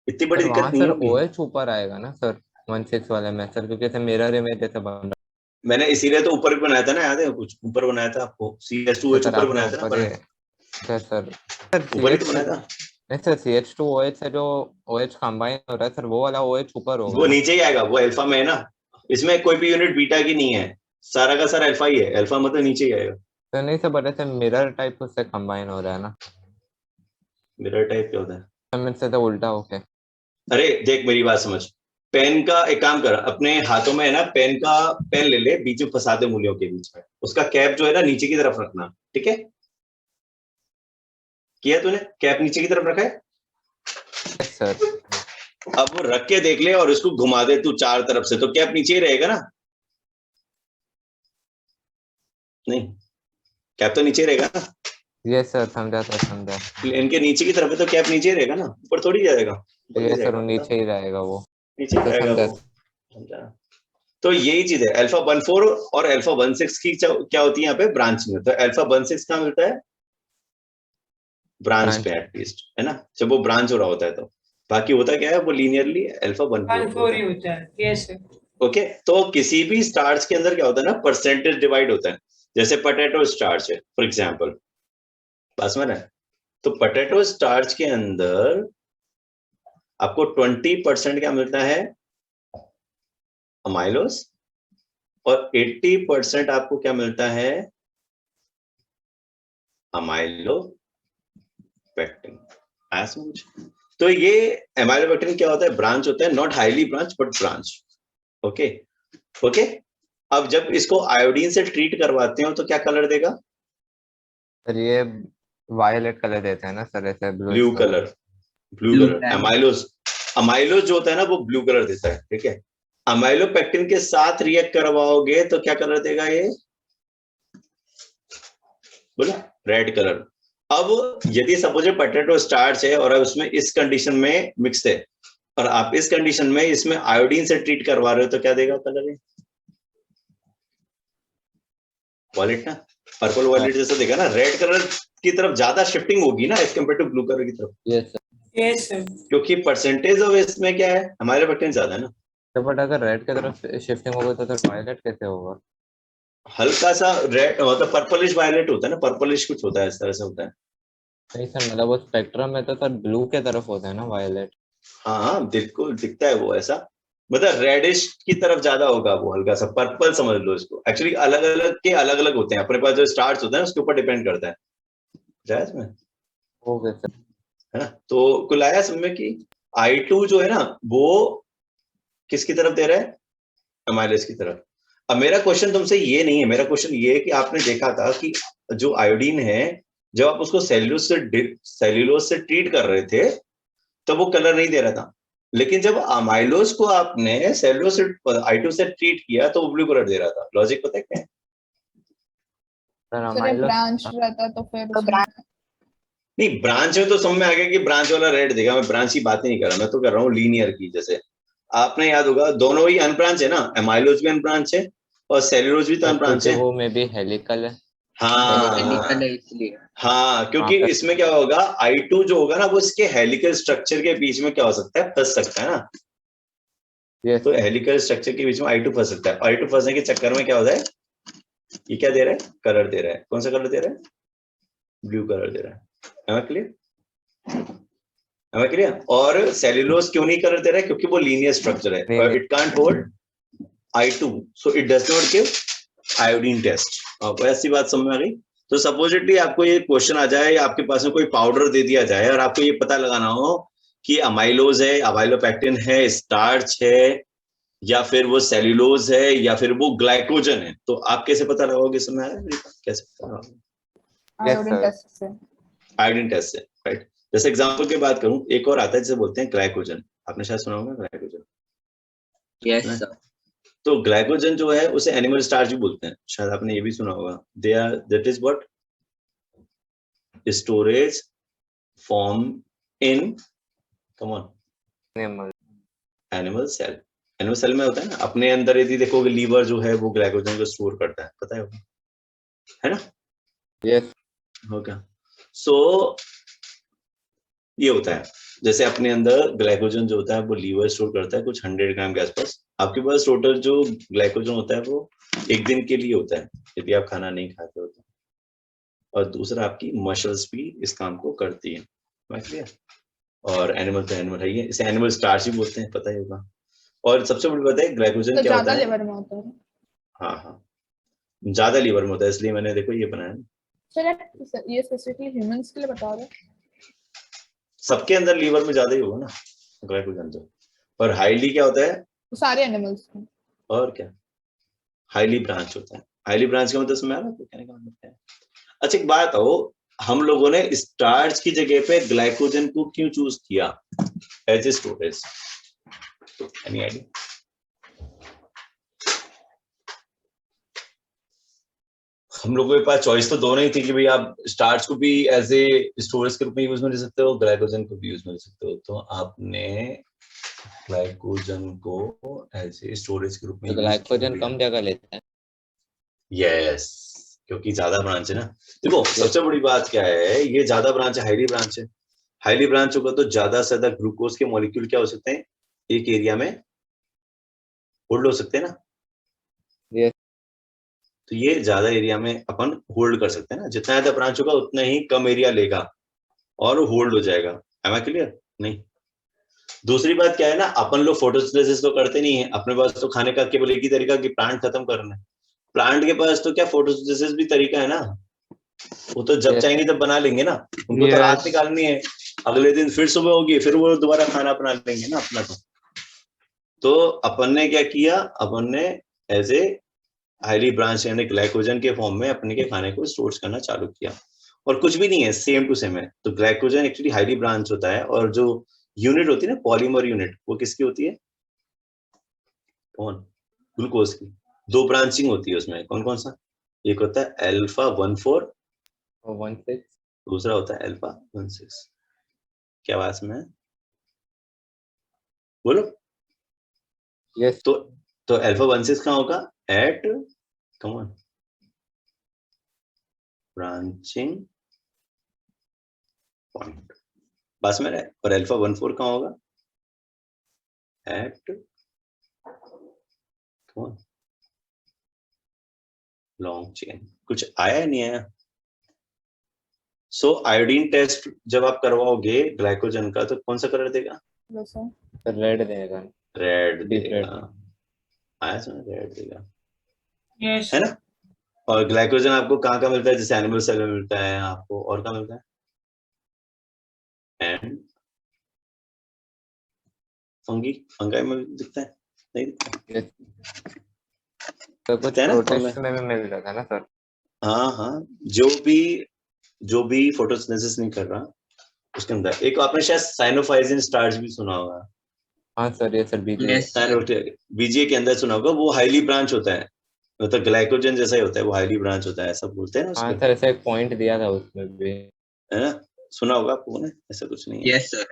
इतनी बड़ी सर दिक्कत वहाँ नहीं सर होगी। OH ऊपर आएगा ना सर 1 6 वाले में सर, क्योंकि ऐसे मिरर इमेज जैसे बन रहा मैंने इसीलिए तो ऊपर भी बनाया था ना, याद है? कुछ ऊपर बनाया था आपको, CS2OH है सर, ऊपर आपने बनाया था ना, ऊपर ही सर ऊपर ही तो बनाया था। नहीं सर CH2OH से जो OH कंबाइन हो रहा है सर, वो वाला OH ऊपर होगा वो ना? नीचे ही आएगा, वो अल्फा में है ना। इसमें कोई भी यूनिट बीटा की नहीं है, सारा का सारा अल्फा ही है। अल्फा मतलब नीचे ही आएगा। तो नहीं सर, बट ऐसे मिरर टाइप उससे कंबाइन हो रहा है ना, मिरर टाइप क्या होता है? से तो उल्टा होके। अरे देख मेरी बात समझ, पेन का एक काम कर, अपने हाथों में है ना पेन का, पेन ले ले, बीच में फंसा दे उंगलियों के बीच में, उसका कैप जो है ना नीचे की तरफ रखना, ठीक है? किया तूने? कैप नीचे की तरफ रखा है? Yes sir. अब वो रख के देख ले और इसको घुमा दे तू चार तरफ से, तो कैप नीचे ही रहेगा ना? नहीं, कैप तो नीचे ही रहेगा ना। यस सर, समझा सर, समझा। प्लेन के नीचे की तरफ है तो कैप नीचे ही रहेगा ना, ऊपर थोड़ी जाएगा। ऊपर यस कैसे सर, जाएगा? वो नीचे ही रहेगा वो। नीचे ही तो रहेगा समझा। वो, समझा? तो यही चीज है, अल्फा 1 4 और अल्फा 1 6 की क्या होती है यहाँ पे? ब्रांचिंग। तो अल्फा 1 6 कहाँ मिलता है? ब्रांच पे एटलीस्ट, है ना, जब वो ब्रांच हो रहा होता है तो। बाकी होता क्या है, वो लीनियरली अल्फा 1 4 1 4 होता ही है। होता है। Yes sir. ओके, तो किसी भी स्टार्च के अंदर क्या होता है ना, परसेंटेज डिवाइड होता है। जैसे पोटैटो स्टार्च है फॉर एग्जांपल, बस में है। तो पोटैटो स्टार्च के अंदर आपको 20% क्या मिलता है? अमाइलोस। और 80% आपको क्या मिलता है? अमाइलो पेक्टिन। ऐसा समझ? तो ये अमाइलोपेक्टिन क्या होता है? ब्रांच होता है, not highly branch but branch. Okay okay. अब जब इसको आयोडीन से ट्रीट करवाते हो तो क्या कलर देगा? सर ये वायलेट कलर देते हैं ना सर, ऐसे blue colour. Blue colour. Amylose, amylose जो होता है ना वो ब्लू कलर देता है, ठीक है? अमाइलोपेक्टिन के साथ रिएक्ट करवाओगे तो क्या कलर देगा ये? बोलो, रेड कलर। अब यदि सपोज पोटैटो स्टार्च है और अब उसमें इस कंडीशन में मिक्स है और आप इस कंडीशन में इसमें आयोडीन से ट्रीट करवा रहे हो तो क्या देगा कलर? ये वॉलेट ना, पर्पल वॉलेट जैसा देगा ना, रेड कलर की तरफ ज्यादा शिफ्टिंग होगी ना as compare to blue colour की तरफ, यस सर। Yes sir. क्योंकि परसेंटेज ऑफ इसमें क्या है, हमारे पेक्टिन ज्यादा है ना। तो बट अगर रेड की तरफ शिफ्टिंग होगा तो सर वायलेट कैसे होगा? हल्का सा रेड मतलब पर्पलिश वायलेट होता है ना, पर्पलिश कुछ होता है, इस तरह से होता है। नहीं सर, मतलब वो स्पेक्ट्रम में तो सर ब्लू के तरफ होता है ना वायलेट। हाँ हाँ बिल्कुल दिखता है वो ऐसा, मतलब रेडिश की तरफ ज्यादा होगा वो, हल्का सा पर्पल समझ लो इसको। एक्चुअली अलग अलग के अलग अलग होते हैं, अपने पास जो स्टार्च होता है उसके ऊपर डिपेंड करता है, जायज में, ओके सर। है ना? तो कुल आया समझ कि I2 जो है ना वो किसकी तरफ दे रहा है? अमाइलेज की तरफ। अब मेरा क्वेश्चन तुमसे ये नहीं है, मेरा क्वेश्चन ये है कि आपने देखा था कि जो आयोडीन है जब आप उसको सेल्यूलोज से ट्रीट कर रहे थे तो वो कलर नहीं दे रहा था, लेकिन जब अमाइलोज को आपने सेल्यूलोज से I2 से ट्रीट किया तो वो ब्लू कलर दे रहा था। लॉजिक पता है क्या है? सर फिर अमाइलो ब्रांच रहता तो फिर उसमें नहीं, ब्रांच में तो समझ में आ गया कि ब्रांच वाला रेड देगा, मैं ब्रांच की बात नहीं कर रहा, मैं तो कर रहा हूँ लीनियर की। जैसे आपने याद होगा दोनों ही अनब्रांच है ना, अमाइलोज भी अनब्रांच है और सेल्यूलोज भी तो अनब्रांच क्योंकि है। वो में भी हेलिकल है। हाँ इसलिए हाँ, क्योंकि हाँ, इसमें क्या होगा, I2 जो होगा ना वो इसके हेलिकल स्ट्रक्चर के बीच में क्या हो सकता है, फंस सकता है ना। यस तो सर। हेलिकल स्ट्रक्चर के बीच में I2 फंस सकता है। I2 फंसने के चक्कर में क्या होता है, ये क्या दे रहा है? कलर दे रहा है। कौन सा कलर दे रहा है? ब्लू कलर दे रहा है। क्लियर? और सेल्यूलोज क्यों नहीं कलर दे रहा है? क्योंकि वो लीनियर स्ट्रक्चर है, it can't hold I2, so it does not give iodine test. अब ऐसी बात समझ में आ गई? तो सपोजिटली आपको ये क्वेश्चन आ जाए, आपके पास में कोई पाउडर दे दिया जाए और आपको ये पता लगाना हो कि अमाइलोज है, अमाइलोपेक्टिन है, स्टार्च है, या फिर वो सेल्यूलोज है, या फिर वो ग्लाइकोजन है, तो आप कैसे पता लगाओगे? समय कैसे पता लगाओगे? Yes iodine sir. टेस्ट से। आयोडीन टेस्ट से, राइट? जैसे एग्जांपल की बात करूं, एक और आता है जिसे बोलते हैं ग्लाइकोजन, आपने शायद सुना होगा ग्लाइकोजन। यस ना? सर। तो ग्लाइकोजन जो है उसे एनिमल स्टार्च भी बोलते हैं, शायद आपने ये भी सुना होगा। They are that is what storage form in common animal cell. Animal cell में होता है ना, अपने अंदर यदि देखोगे लीवर जो है वो ग्लाइकोजन को स्टोर करता है, पता है ना? यस हो क्या? सो ये होता है, जैसे अपने अंदर ग्लाइकोजन जो होता है वो लीवर स्टोर करता है कुछ 100 ग्राम के आसपास। आपके पास टोटल जो ग्लाइकोजन होता है वो एक दिन के लिए होता है यदि आप खाना नहीं खाते हो तो। और दूसरा आपकी मसल्स भी इस काम को करती है, क्लियर? और एनिमल तो एनिमल है ही है, इसे एनिमल स्टार्च भी बोलते हैं, पता ही होगा। और सबसे बड़ी बात है ग्लाइकोजन तो क्या होता ज्यादा है? लिवर में होता है। हाँ हाँ, ज्यादा लीवर में होता है, इसलिए मैंने देखो ये बनाया। सर ये स्पेसिफिकली ह्यूमंस के लिए बता रहे हैं? सबके अंदर लीवर में ज्यादा ही होगा ना ग्लाइकोजन तो। और हाईली क्या होता है? सारे एनिमल्स में। और क्या, हाईली ब्रांच होता है। हाईली ब्रांच का मतलब समझ आ रहा है कहने का मतलब क्या है? अच्छा एक बात हो, हम लोगों ने स्टार्च की जगह पे ग्लाइकोजन को क्यों चूज किया as a storage? Any idea? हम लोगों के पास चॉइस तो दोनों ही थी कि भाई आप स्टार्च को भी एज ए स्टोरेज के रूप में यूज में ले सकते हो, ग्लाइकोजन को भी यूज में ले सकते हो। तो आपने ग्लाइकोजन को एज ए स्टोरेज के रूप में तो यूज ग्लाइकोजन कम जगह लेता है। यस, क्योंकि ज्यादा ब्रांच है ना। देखो सबसे बड़ी बात क्या है, ये ज्यादा ब्रांच है, हाईली ब्रांच है। हाईली ब्रांच होगा तो ज्यादा से ज्यादा ग्लूकोज के मॉलिक्यूल क्या हो सकते हैं एक एरिया में होल्ड हो सकते हैं ना। यस तो ये ज्यादा एरिया में अपन होल्ड कर सकते हैं ना, जितना ज्यादा ब्रांच होगा उतना ही कम एरिया लेगा और होल्ड हो जाएगा। Am I clear? नहीं। दूसरी बात क्या है ना, अपन लोग फोटोसिंथेसिस तो करते नहीं है, अपने पास तो खाने का केवल एक ही तरीका कि प्लांट खत्म करना है। प्लांट के पास तो क्या फोटोसिंथेसिस भी तरीका है ना, वो तो जब Yes. चाहेंगे तब बना लेंगे ना। उनको तो रात Yes. निकालनी है, अगले दिन फिर सुबह होगी, फिर वो दोबारा खाना बना लेंगे ना अपना। तो अपन ने क्या किया, अपन ने एज ए हाईली ब्रांच यानी ग्लाइकोजन के फॉर्म में अपने के खाने को स्टोर करना चालू किया। और कुछ भी नहीं है, सेम टू सेम है। तो ग्लाइकोजन एक्चुअली हाईली ब्रांच होता है, और जो यूनिट होती है ना पॉलीमर यूनिट, वो किसकी होती है? कौन? ग्लूकोज की। दो ब्रांचिंग होती है उसमें, कौन कौन सा? एक होता है अल्फा 14, 16 दूसरा होता है अल्फा 16। क्या आवाज में है? बोलो। यस तो अल्फा 16 कहाँ होगा? At common branching point, बस में रहे। और अल्फा 14 कहाँ होगा? At common long chain. कुछ आया है नहीं आया? सो आयोडीन टेस्ट जब आप करवाओगे ग्लाइकोजन का तो कौन सा कलर देगा? वैसे रेड देगा। Red Deep red. देगा। आया समझ? रेड देगा, यस है ना? और ग्लाइकोजन आपको कहाँ का मिलता है? जैसे एनिमल सेल में मिलता है आपको, और कहाँ मिलता है? एंड फंगाई में भी दिखता है? नहीं दिखता? यस तो कुछ दिखता है ना प्रोटेस्ट फंगाई? में भी मिल रहा था ना सर। हाँ हाँ, जो भी फोटोसिंथेसिस नहीं कर रहा उसके अंदर। एक आपने शायद साइनोफाइजिन स्टार्च भी सुना होगा। हाँ सर ये सर बीजे यस सर। बीजीए के अंदर सुना होगा, वो हाईली ब्रांच होता है, मतलब ग्लाइकोजन जैसा ही होता है, वो हाईली ब्रांच होता है, ऐसा बोलते हैं ना हाँ उसको, सर ऐसा एक पॉइंट दिया था उसमें भी। है ना? सुना होगा आपको ने? ऐसा कुछ नहीं है। Yes sir.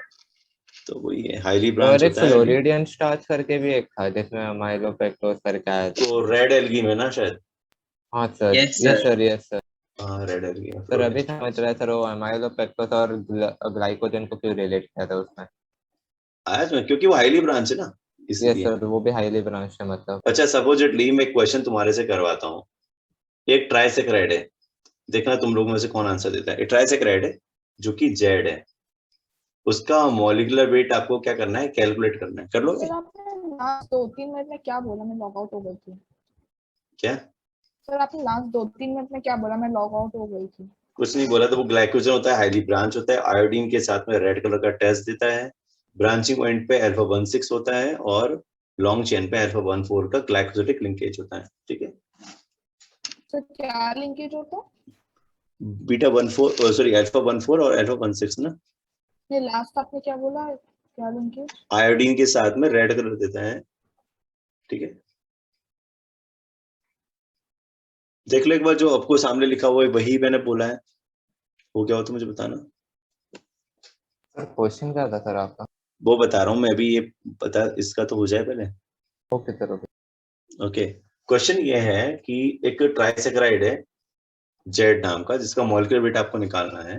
तो वही है, हाईली और ब्रांच एक होता है। फ्लोरिडियन स्टार्च करके भी एक था जिसमें अमाइलोपेक्टोस करके आया था। तो रेड एल्गी में ना शायद। हाँ sir Yes, yes sir. Sir yes sir. हाँ रेड एल्गी में सर अभी फ्लोरेस्ट। समझ रहा है सर वो अमाइलोपेक्टोस और ग्लाइकोजन को क्यों रिलेट किया था उसमें। आया तुम्हें? क्योंकि वो हाईली ब्रांच है ना, यस इसलिए। सर वो भी हाईली ब्रांच है मतलब। अच्छा सपोजिटली मैं एक क्वेश्चन तुम्हारे से करवाता हूँ। एक ट्राइसेक्राइड है, देखना तुम लोग में से कौन आंसर देता है। एक ट्राइसेक्राइड है जो कि जेड है, उसका मॉलिक्यूलर वेट आपको क्या करना है? कैलकुलेट करना है। कर लोगे? सर आपने लास्ट 2-3 मिनट में क्या बोला? मैं लॉग आउट हो गई थी। क्या? सर आपने लास्ट 2-3 मिनट में क्या बोला? मैं लॉग आउट हो गई थी। कुछ नहीं बोला। तो वो ग्लाइकोजन होता है, हाईली ब्रांच होता है, आयोडीन के साथ में रेड कलर का टेस्ट देता है, ब्रांचिंग पॉइंट पे अल्फा 16 होता है, और लॉन्ग चेन पे अल्फा 14 का ग्लाइकोसिडिक लिंकेज होता है। ठीक है? सर क्या लिंकेज होता है? बीटा 14 सॉरी अल्फा 14 और अल्फा 16 ना। ये लास्ट आपने क्या बोला, क्या लिंकेज? आयोडीन के साथ में रेड कलर देता है, ठीक है। देख लो एक बार, जो आपको सामने लिखा हुआ है वही मैंने बोला है, वो क्या होता है मुझे बताना। सर क्वेश्चन क्या था सर आपका? वो बता रहा हूँ मैं अभी, ये पता इसका तो हो जाए पहले। Okay sir, okay. Okay, question ये है कि एक ट्राइसेकेराइड है जेड नाम का, जिसका मॉलिक्यूलर वेट आपको निकालना है,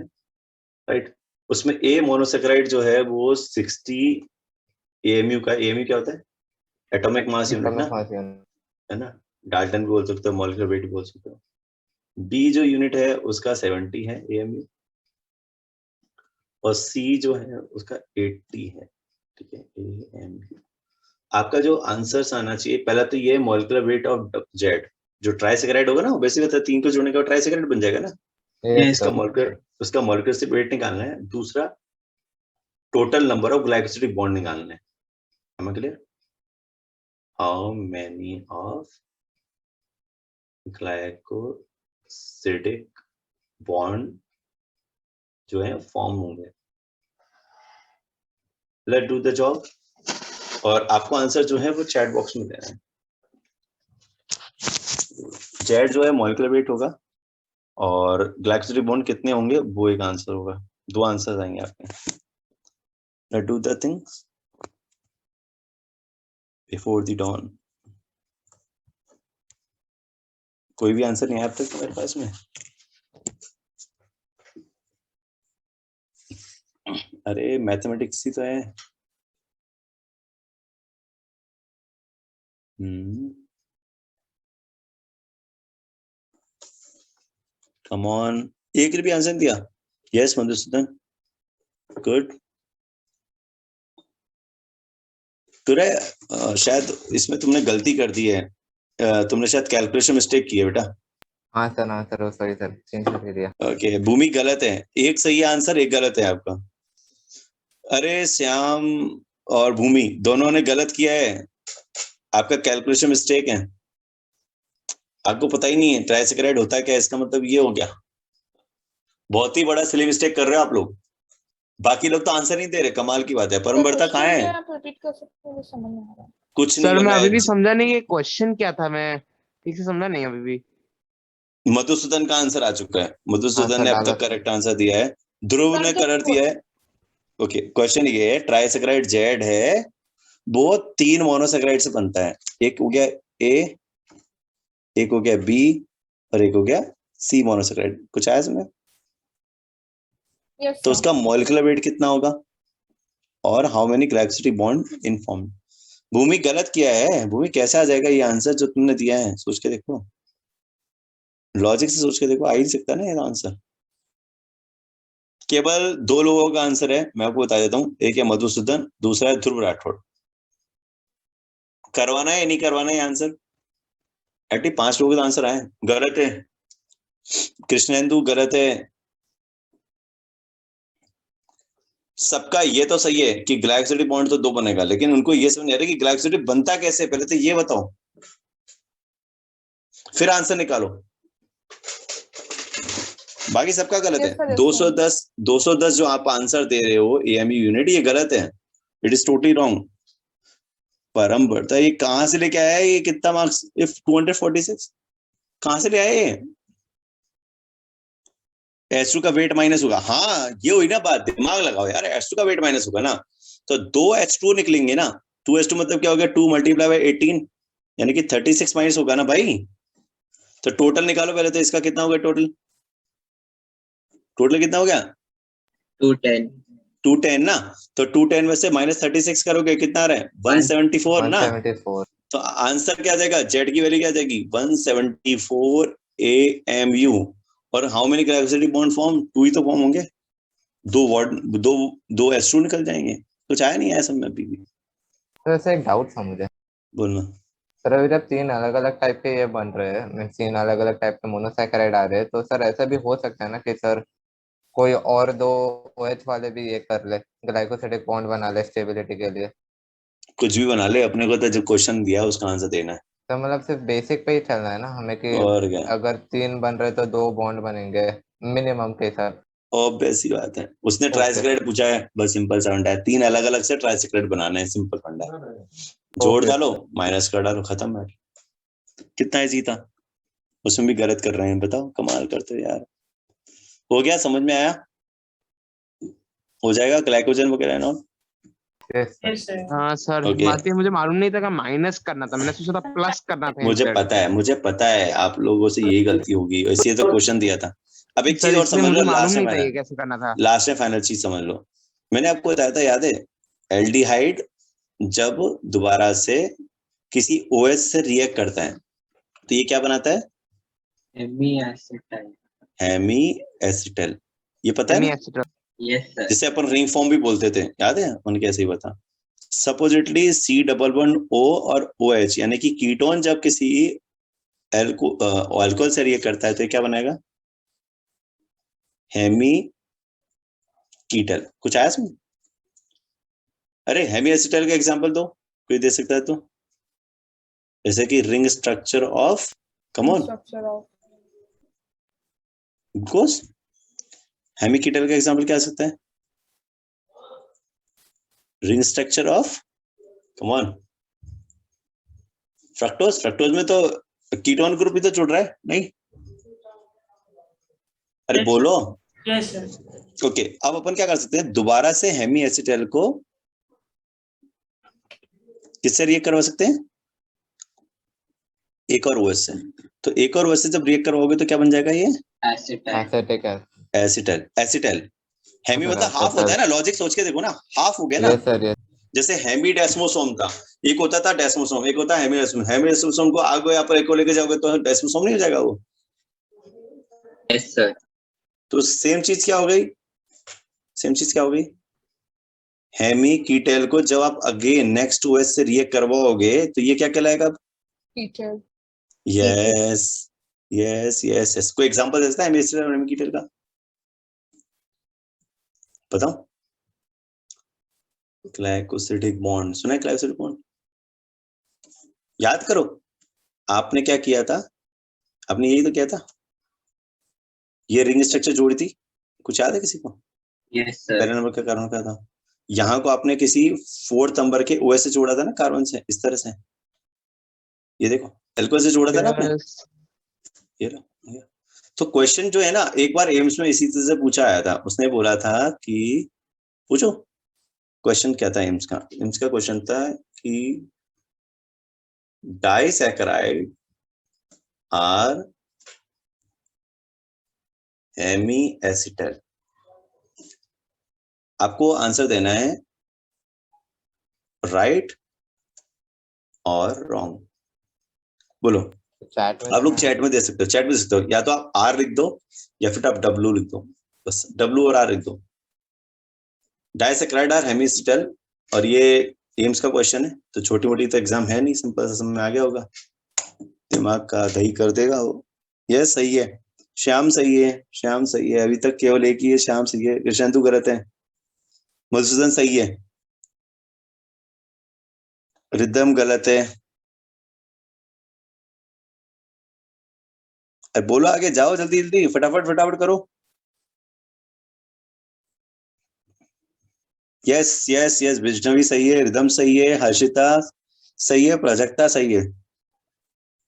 राइट। उसमें ए मोनोसेकेराइड जो है वो 60 एएमयू का, एएमयू क्या होता है? एटॉमिक मास यूनिट ना, है ना। डाल्टन भी बोल सकते हो, मॉलिक्यूलर वेट भी बोल सकते हो। बी जो यूनिट है उसका 70 है एएमयू, और सी जो है उसका 80 है, ठीक है, एएमयू। आपका जो आंसर्स आना चाहिए, पहला तो ये मॉलिक्यूलर वेट ऑफ जेड, जो ट्राइसेकेराइड होगा ना, वो बेसिकली 3 को जोड़ने का ट्राइसेकेराइड बन जाएगा ना, Yes, इसका मॉलिक्यूलर, उसका मॉलिक्यूलर से वेट निकालना है। दूसरा, total number of glycosidic bond निकालना है, समझ clear? How many of glycosidic bond जो है फॉर्म होंगे। लेट्स डू द जॉब, और आपको आंसर जो है वो चैट बॉक्स में देना है। जेड जो है मॉलिक्यूलर वेट होगा, और ग्लाइकोसिडिक बॉन्ड कितने होंगे वो एक आंसर होगा। 2 आंसर आएंगे आपके। Let's do the things before the dawn. कोई भी आंसर नहीं है अब तक तो मेरे पास में। अरे मैथमेटिक्स ही तो है। कम ऑन, एक ने भी आंसर दिया। Yes Madhusudan, good. तुरे शायद इसमें तुमने गलती कर दी है, तुमने शायद कैलकुलेशन मिस्टेक की है बेटा। हाँ सर, सॉरी सर, चेंज कर दिया। ओके, भूमि गलत है, एक सही आंसर एक गलत है आपका। अरे श्याम और भूमि दोनों ने गलत किया है, आपका कैलकुलेशन मिस्टेक है। आपको पता ही नहीं है ट्राइसेकेराइड होता है क्या, इसका मतलब ये हो गया। बहुत ही बड़ा सिली मिस्टेक कर रहे हो आप लोग। बाकी लोग तो आंसर नहीं दे रहे, कमाल की बात है। परमवर्ता कहाँ है? आप रिपीट कर सकते हो, मुझे समझ नहीं आ रहा। कुछ नहीं सर मैं करना अभी भी है। समझा नहीं ये क्वेश्चन क्या था, मैं ठीक से समझा नहीं अभी भी। मधुसूदन का आंसर आ चुका है, मधुसूदन हाँ, ने सर, अब तक डाला। करेक्ट आंसर दिया है। ध्रुव ने करेक्ट दिया है। ओके, क्वेश्चन ये है, ट्राइसेकेराइड जेड है, वो 3 मोनोसेकेराइड से बनता है। एक हो गया ए, एक हो गया बी, और एक हो गया सी मोनोसेकेराइड। कुछ आया समझ? यस तो उसका मॉलिक्यूलर वेट कितना होगा, और how many glycosidic bond in form. Bhumi गलत किया है। भूमि कैसे आ जाएगा ये आंसर जो तुमने दिया है? सोच के देखो, लॉजिक से सोच के देखो, आ ही नहीं सकता ना ये आंसर। केवल 2 लोगों का आंसर है, मैं आपको बता देता हूँ। एक है मधुसूदन, दूसरा है ध्रुव राठौड़। करवाना है या नहीं करवाना है आंसर? एटलीस्ट 5 लोगों का आंसर आए। गलत है, कृष्णेंदु गलत है। सबका ये तो सही है कि ग्लाइकोसिडिक बॉन्ड तो 2 बनेगा, लेकिन उनको ये समझ नहीं आ रहा कि ग्लाइकोसिडिक बनता कैसे, पहले तो ये बताओ, फिर आंसर निकालो। बाकी सबका गलत Yes, है। sir, yes, 210 जो आप आंसर दे रहे हो एएमयू यूनिट, ये गलत है। It is totally wrong. परम बढ़ता, ये कहां से लेके आया है? ये कितना मार्क्स? इफ 246 कहां से ले आए? H2 का वेट माइनस होगा। हाँ, ये हुई ना बात, दिमाग लगाओ यार। H2 का वेट माइनस होगा ना, तो 2 H2 निकलेंगे ना। 2 H2 मतलब क्या हो गया? 2 मल्टीप्लाई बाय 18, यानी कि 36 माइनस होगा ना भाई। तो टोटल निकालो पहले, तो इसका कितना हो गया टोटल? टोटल कितना हो गया? 210. 210 ना। तो 210 में से माइनस 36 करोगे, कितना आ रहा है? 174 ना। 174। तो आंसर क्या आ जाएगा? जेड की वैल्यू क्या आ जाएगी? 174 AMU। और how many glycosidic bond form? 2 ही तो फॉर्म होंगे। 2 H2 निकल जाएंगे। कुछ आया नहीं आया सब में अभी भी? तो वैसे एक डाउट था मुझे। बोलना। सर अभी जब 3 अलग अलग टाइप के ये बन रहे हैं, मीन्स 3 अलग अलग टाइप के मोनोसैकेराइड आ रहे हैं, तो सर ऐसा भी हो सकता है ना कि सर कोई और 2 OH वाले भी ये कर ले, ग्लाइकोसिडिक बॉन्ड बना ले स्टेबिलिटी के लिए। कुछ भी बना ले, अपने को तो जो क्वेश्चन दिया है उसका आंसर देना है। तो मतलब सिर्फ बेसिक पे ही चलना है ना हमें कि और क्या? अगर 3 बन रहे तो 2 बॉन्ड बनेंगे मिनिमम के साथ। ऑब्वियस सी बात है, उसने ट्राइसेक्राइड पूछा है, बस सिंपल सा फंडा है, 3 अलग अलग से ट्राइसेक्राइड बनाना है, सिंपल फंडा है, जोड़ Okay, डालो माइनस कर डालो, खत्म है। कितना इजी था, उसमें भी गलत कर रहे हैं, बताओ कमाल करते हो यार। हो गया, समझ में आया, हो जाएगा ग्लाइकोजन वगैरह ना। yes, sir. Yes, sir. हाँ सर, Okay. बात ये मुझे मालूम नहीं था कि माइनस करना था, मैंने सोचा था प्लस करना था मुझे instead. पता है आप लोगों से यही गलती होगी, इसलिए तो क्वेश्चन दिया था। अब एक सर चीज और इसलिए समझ मुझे लो, मालूम लास्ट में नहीं था ये फाइनल, कैसे करना था। लास्ट में फाइनल चीज समझ लो, मैंने आपको बताया था, याद है, एल्डिहाइड जब दोबारा से किसी OH से रिएक्ट करता है तो ये क्या बनाता है, Hemiacetal. हेमी एसिटल, ये पता है ना, Hemiacetal. Yes, sir. जिसे अपन रिंग फॉर्म भी बोलते थे, याद है, उनके ऐसे ही बता। सपोजिटली C11O और OH यानी कि कीटोन जब किसी अल्कोहल से रिएक्ट करता है तो ये क्या बनाएगा, हेमी कीटल। कुछ आया इसमें? अरे हेमी एसिटल का एग्जांपल दो, कोई दे सकता है तो, जैसे कि ring structure of, come on structure of glucose. Hemiketal का एग्जांपल क्या आ सकता है, ring structure of, come on, fructose. Fructose में तो कीटोन ग्रुप ही तो जुड़ रहा है, नहीं? अरे Yes. बोलो। Yes, sir. ओके, अब अपन क्या कर सकते हैं, दोबारा से हेमी एसिटल को किससे रिएक्ट करवा सकते हैं, एक और OH से। तो एक और OH से जब रिएक्ट करवाओगे तो क्या बन जाएगा, ये Acetal. Acetic acid. Acetal. Acetal, hemi हाँ, मतलब हाफ होता है ना, लॉजिक सोच के देखो ना, हाफ हो गया ना। Yes, sir. Yes. जैसे हेमी डेस्मोसोम था, एक होता था डेस्मोसोम, एक होता है हेमी डेस्मोसोम। हेमी डेस्मोसोम को आगे यहाँ पर एक को लेके जाओगे तो डेस्मोसोम नहीं हो जाएगा वो। Yes, sir. तो सेम चीज क्या हो गई, सेम चीज क्या हो गई, हेमी कीटेल को जब आप अगेन नेक्स्ट OH से रिएक्ट करवाओगे तो ये क्या कहलाएगा, teacher yes yes yes yes. कोई एग्जांपल दे सकता है हेमी एसिटल और हेमी कीटेल का, बताओ। ग्लाइकोसिडिक बॉन्ड, सुना है ग्लाइकोसिडिक बॉन्ड? याद करो, आपने क्या किया था, आपने यही तो किया था, ये रिंग स्ट्रक्चर जोड़ी थी, कुछ याद है किसी को? Yes, sir. पहले नंबर का कार्बन क्या था, यहाँ को आपने किसी 4th नंबर के OH से जोड़ा था ना, कार्बन से, इस तरह से, ये देखो एल्कोहल से जोड़ा था ना आपने, Yes. ये लो। तो क्वेश्चन जो है ना, एक बार एम्स में इसी तरह से पूछा आया था, उसने बोला था कि पूछो क्वेश्चन क्या था एम्स का, एम्स का क्वेश्चन था कि डाइसैकेराइड आर हेमी एसिटल, आपको आंसर देना है राइट और रॉन्ग, बोलो। Chat में आप लोग देना है। चैट में दे सकते हो, चैट में दे सकते हो, या तो आप R लिख दो या फिर आप W लिख दो, बस W और R लिख दो। डाइसैकेराइड आर हेमी एसिटल, और ये एम्स का क्वेश्चन है, तो छोटी मोटी तो एग्जाम है नहीं, सिंपल सा समझ में आ गया होगा, दिमाग का दही कर देगा वो। ये सही है, श्याम सही है, श्याम सही है, अभी तक केवल एक ही है, श्याम सही है, कृष्णतु गलत है, मधुसूदन सही है, रिदम गलत है। अरे बोलो, आगे जाओ, जल्दी जल्दी फटाफट फटाफट करो। यस यस यस, वैष्णवी सही है, रिदम सही है, हर्षिता सही है, प्राजक्ता सही है,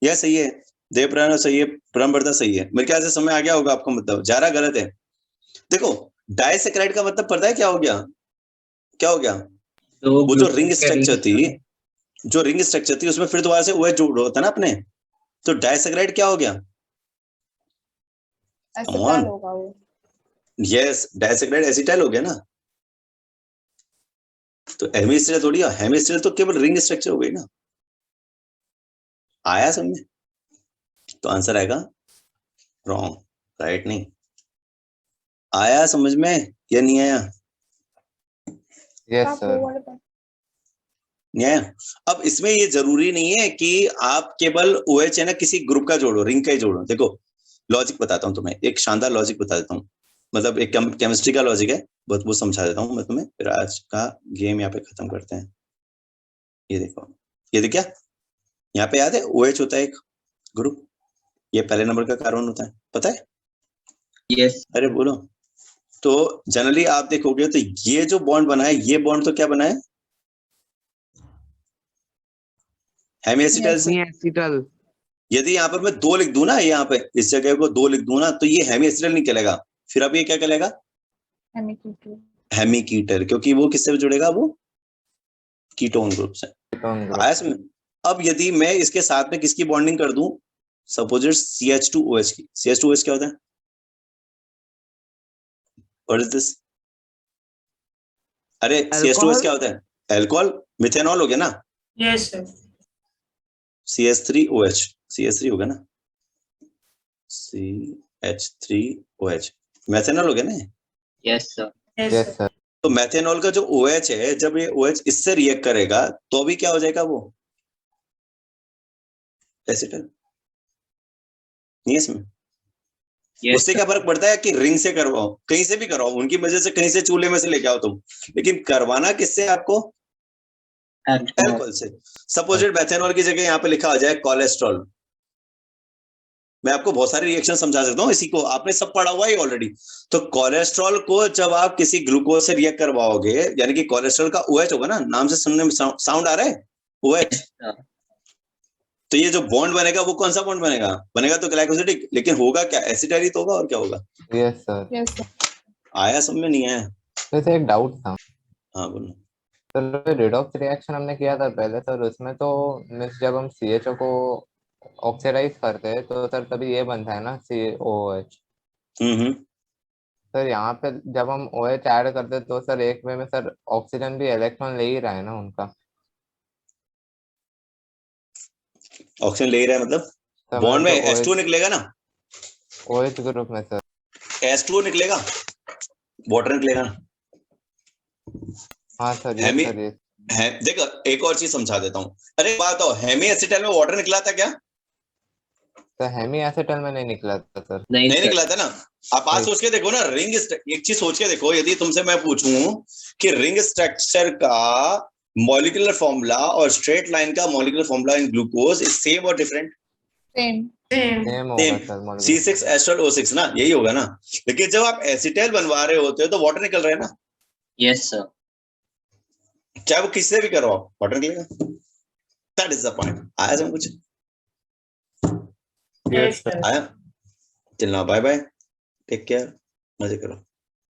यह सही है, देवप्राण सही है, परमवर्ता सही है। मेरे ख्याल से समझ आ गया होगा आपको, मतलब जारा गलत है। देखो डाइसैकेराइड का मतलब पता है क्या हो गया, क्या हो गया, तो वो जो रिंग glucose का स्ट्रक्चर थी, ring- जो रिंग स्ट्रक्चर थी उसमें फिर दोबारा से OH जोड़ होता ना अपने, तो डाइसैकेराइड क्या हो गया, एसिटाइल होगा वो। यस, डाइसैकेराइड एसिटाइल हो गया ना। तो हेमी एसिटल थोड़ी है, हेमी एसिटल तो केवल रिंग स्ट्रक्चर हो गई ना। आया समझ में? तो आंसर आएगा रॉन्ग, राइट नहीं। आया समझ में या नहीं आया? Yes, आप sir. वो वाले पर नहीं आया। अब इसमें ये जरूरी नहीं है कि आप केवल OH है ना किसी ग्रुप का जोड़ो, रिंग का ही जोड़ो। देखो लॉजिक बताता हूँ तुम्हें, एक शानदार लॉजिक बता देता हूँ, मतलब एक केमिस्ट्री का लॉजिक है, बहुत वो समझा देता हूँ मैं तुम्हें, फिर आज का गेम यहाँ पे खत्म करते हैं। ये देखो, ये देखिए, यहाँ पे याद है OH होता है एक ग्रुप, ये पहले नंबर का कार्बन होता है, पता है? Yes. अरे बोलो। तो जनरली आप देखोगे तो ये जो बॉन्ड बना है, ये बॉन्ड तो क्या बना है, हेमी एसिटाइल से। एसिटल। यदि यहाँ पर मैं 2 लिख दूं ना, यहाँ पे इस जगह को 2 लिख दूं ना, तो ये हेमी एसिटाइल नहीं कहलाएगा, फिर अब ये क्या कहलाएगा, हेमी कीटल, क्योंकि वो किससे जुड़ेगा, वो कीटोन ग्रुप से। आया समझ? अब यदि मैं इसके साथ में किसकी बॉन्डिंग कर दूं, सपोज CH2OH की। CH2OH क्या होता है, व्हाट इज दिस, अरे CH2OH क्या होता है, अल्कोहल, मिथेनॉल हो गया ना, यस सर, CH3OH, CH3 हो गया ना, CH3OH, मैथेनॉल हो गया ना। Yes, sir. Yes yes sir, sir. तो मैथेनॉल का जो OH है, जब ये OH इससे रिएक्ट करेगा तो भी क्या हो जाएगा, वो एसिटल, नहीं है इसमें। Yes, उससे sir. क्या फर्क पड़ता है कि रिंग से करवाओ, कहीं से भी करवाओ, उनकी वजह से कहीं से चूल्हे में से लेके आओ तुम, लेकिन करवाना किससे आपको, Alcohol. अल्कोहल से। सपोज मैथेनॉल की जगह यहाँ पे लिखा हो जाए कोलेस्ट्रॉल, मैं आपको बहुत सारे रिएक्शन समझा सकता हूँ, इसी को आपने सब पढ़ा हुआ है ऑलरेडी। तो कोलेस्ट्रॉल को जब आप किसी ग्लूकोज से रिएक्ट करवाओगे, यानी कि कोलेस्ट्रॉल का OH होगा ना, नाम से सुनने में साउंड आ रहा है, OH। sir. तो ये जो बॉन्ड बनेगा वो कौन सा बॉन्ड बनेगा, बनेगा तो ग्लाइकोसिडिक, लेकिन होगा क्या, एसिटाइल ही तो होगा, और क्या होगा। Yes sir. आया सब में, नहीं आया। वैसे एक डाउट था हाँ बोलो। सर, रिडॉक्स रिएक्शन हमने किया था पहले सर, उसमें तो मीन्स जब हम CHO को ऑक्सीडाइज करते हैं तो सर तभी ये बनता है ना COOH। हम्म। सर यहाँ पे जब हम OH ऐड करते हैं तो सर एक वे में सर ऑक्सीजन भी इलेक्ट्रॉन ले ही रहा है ना उनका। ऑक्सीजन ले ही रहा है मतलब, सर बॉन्ड में मतलब H2O निकलेगा ना, OH ग्रुप में सर। H2O निकलेगा, वाटर निकलेगा ना। हाँ सर, ये हेमी सर ये देखो एक और चीज समझा देता हूँ, अरे बात हो, हेमी एसिटाइल में वाटर निकला था क्या, सर हेमी एसिटल में नहीं निकला था सर। नहीं नहीं sir. निकला था ना। आप बात नहीं। सोच के देखो ना, रिंग, एक चीज सोच के देखो, यदि तुमसे मैं पूछूं कि रिंग स्ट्रक्चर का मॉलिक्यूलर फॉर्मूला और स्ट्रेट लाइन का molecular formula in glucose is same और डिफरेंट, सेम। सेम, सेम होगा same, sir molecular. C6 astral O6 ना, यही होगा ना। लेकिन जब आप एसिटाइल बनवा रहे होते हो तो वाटर निकल रहा है ना, Yes, sir. चाहे वो किससे भी करवाओ, वाटर निकलेगा। That is the point. आया समझ कुछ, यस सर। आया। चलना, बाय बाय, टेक केयर, मजे करो।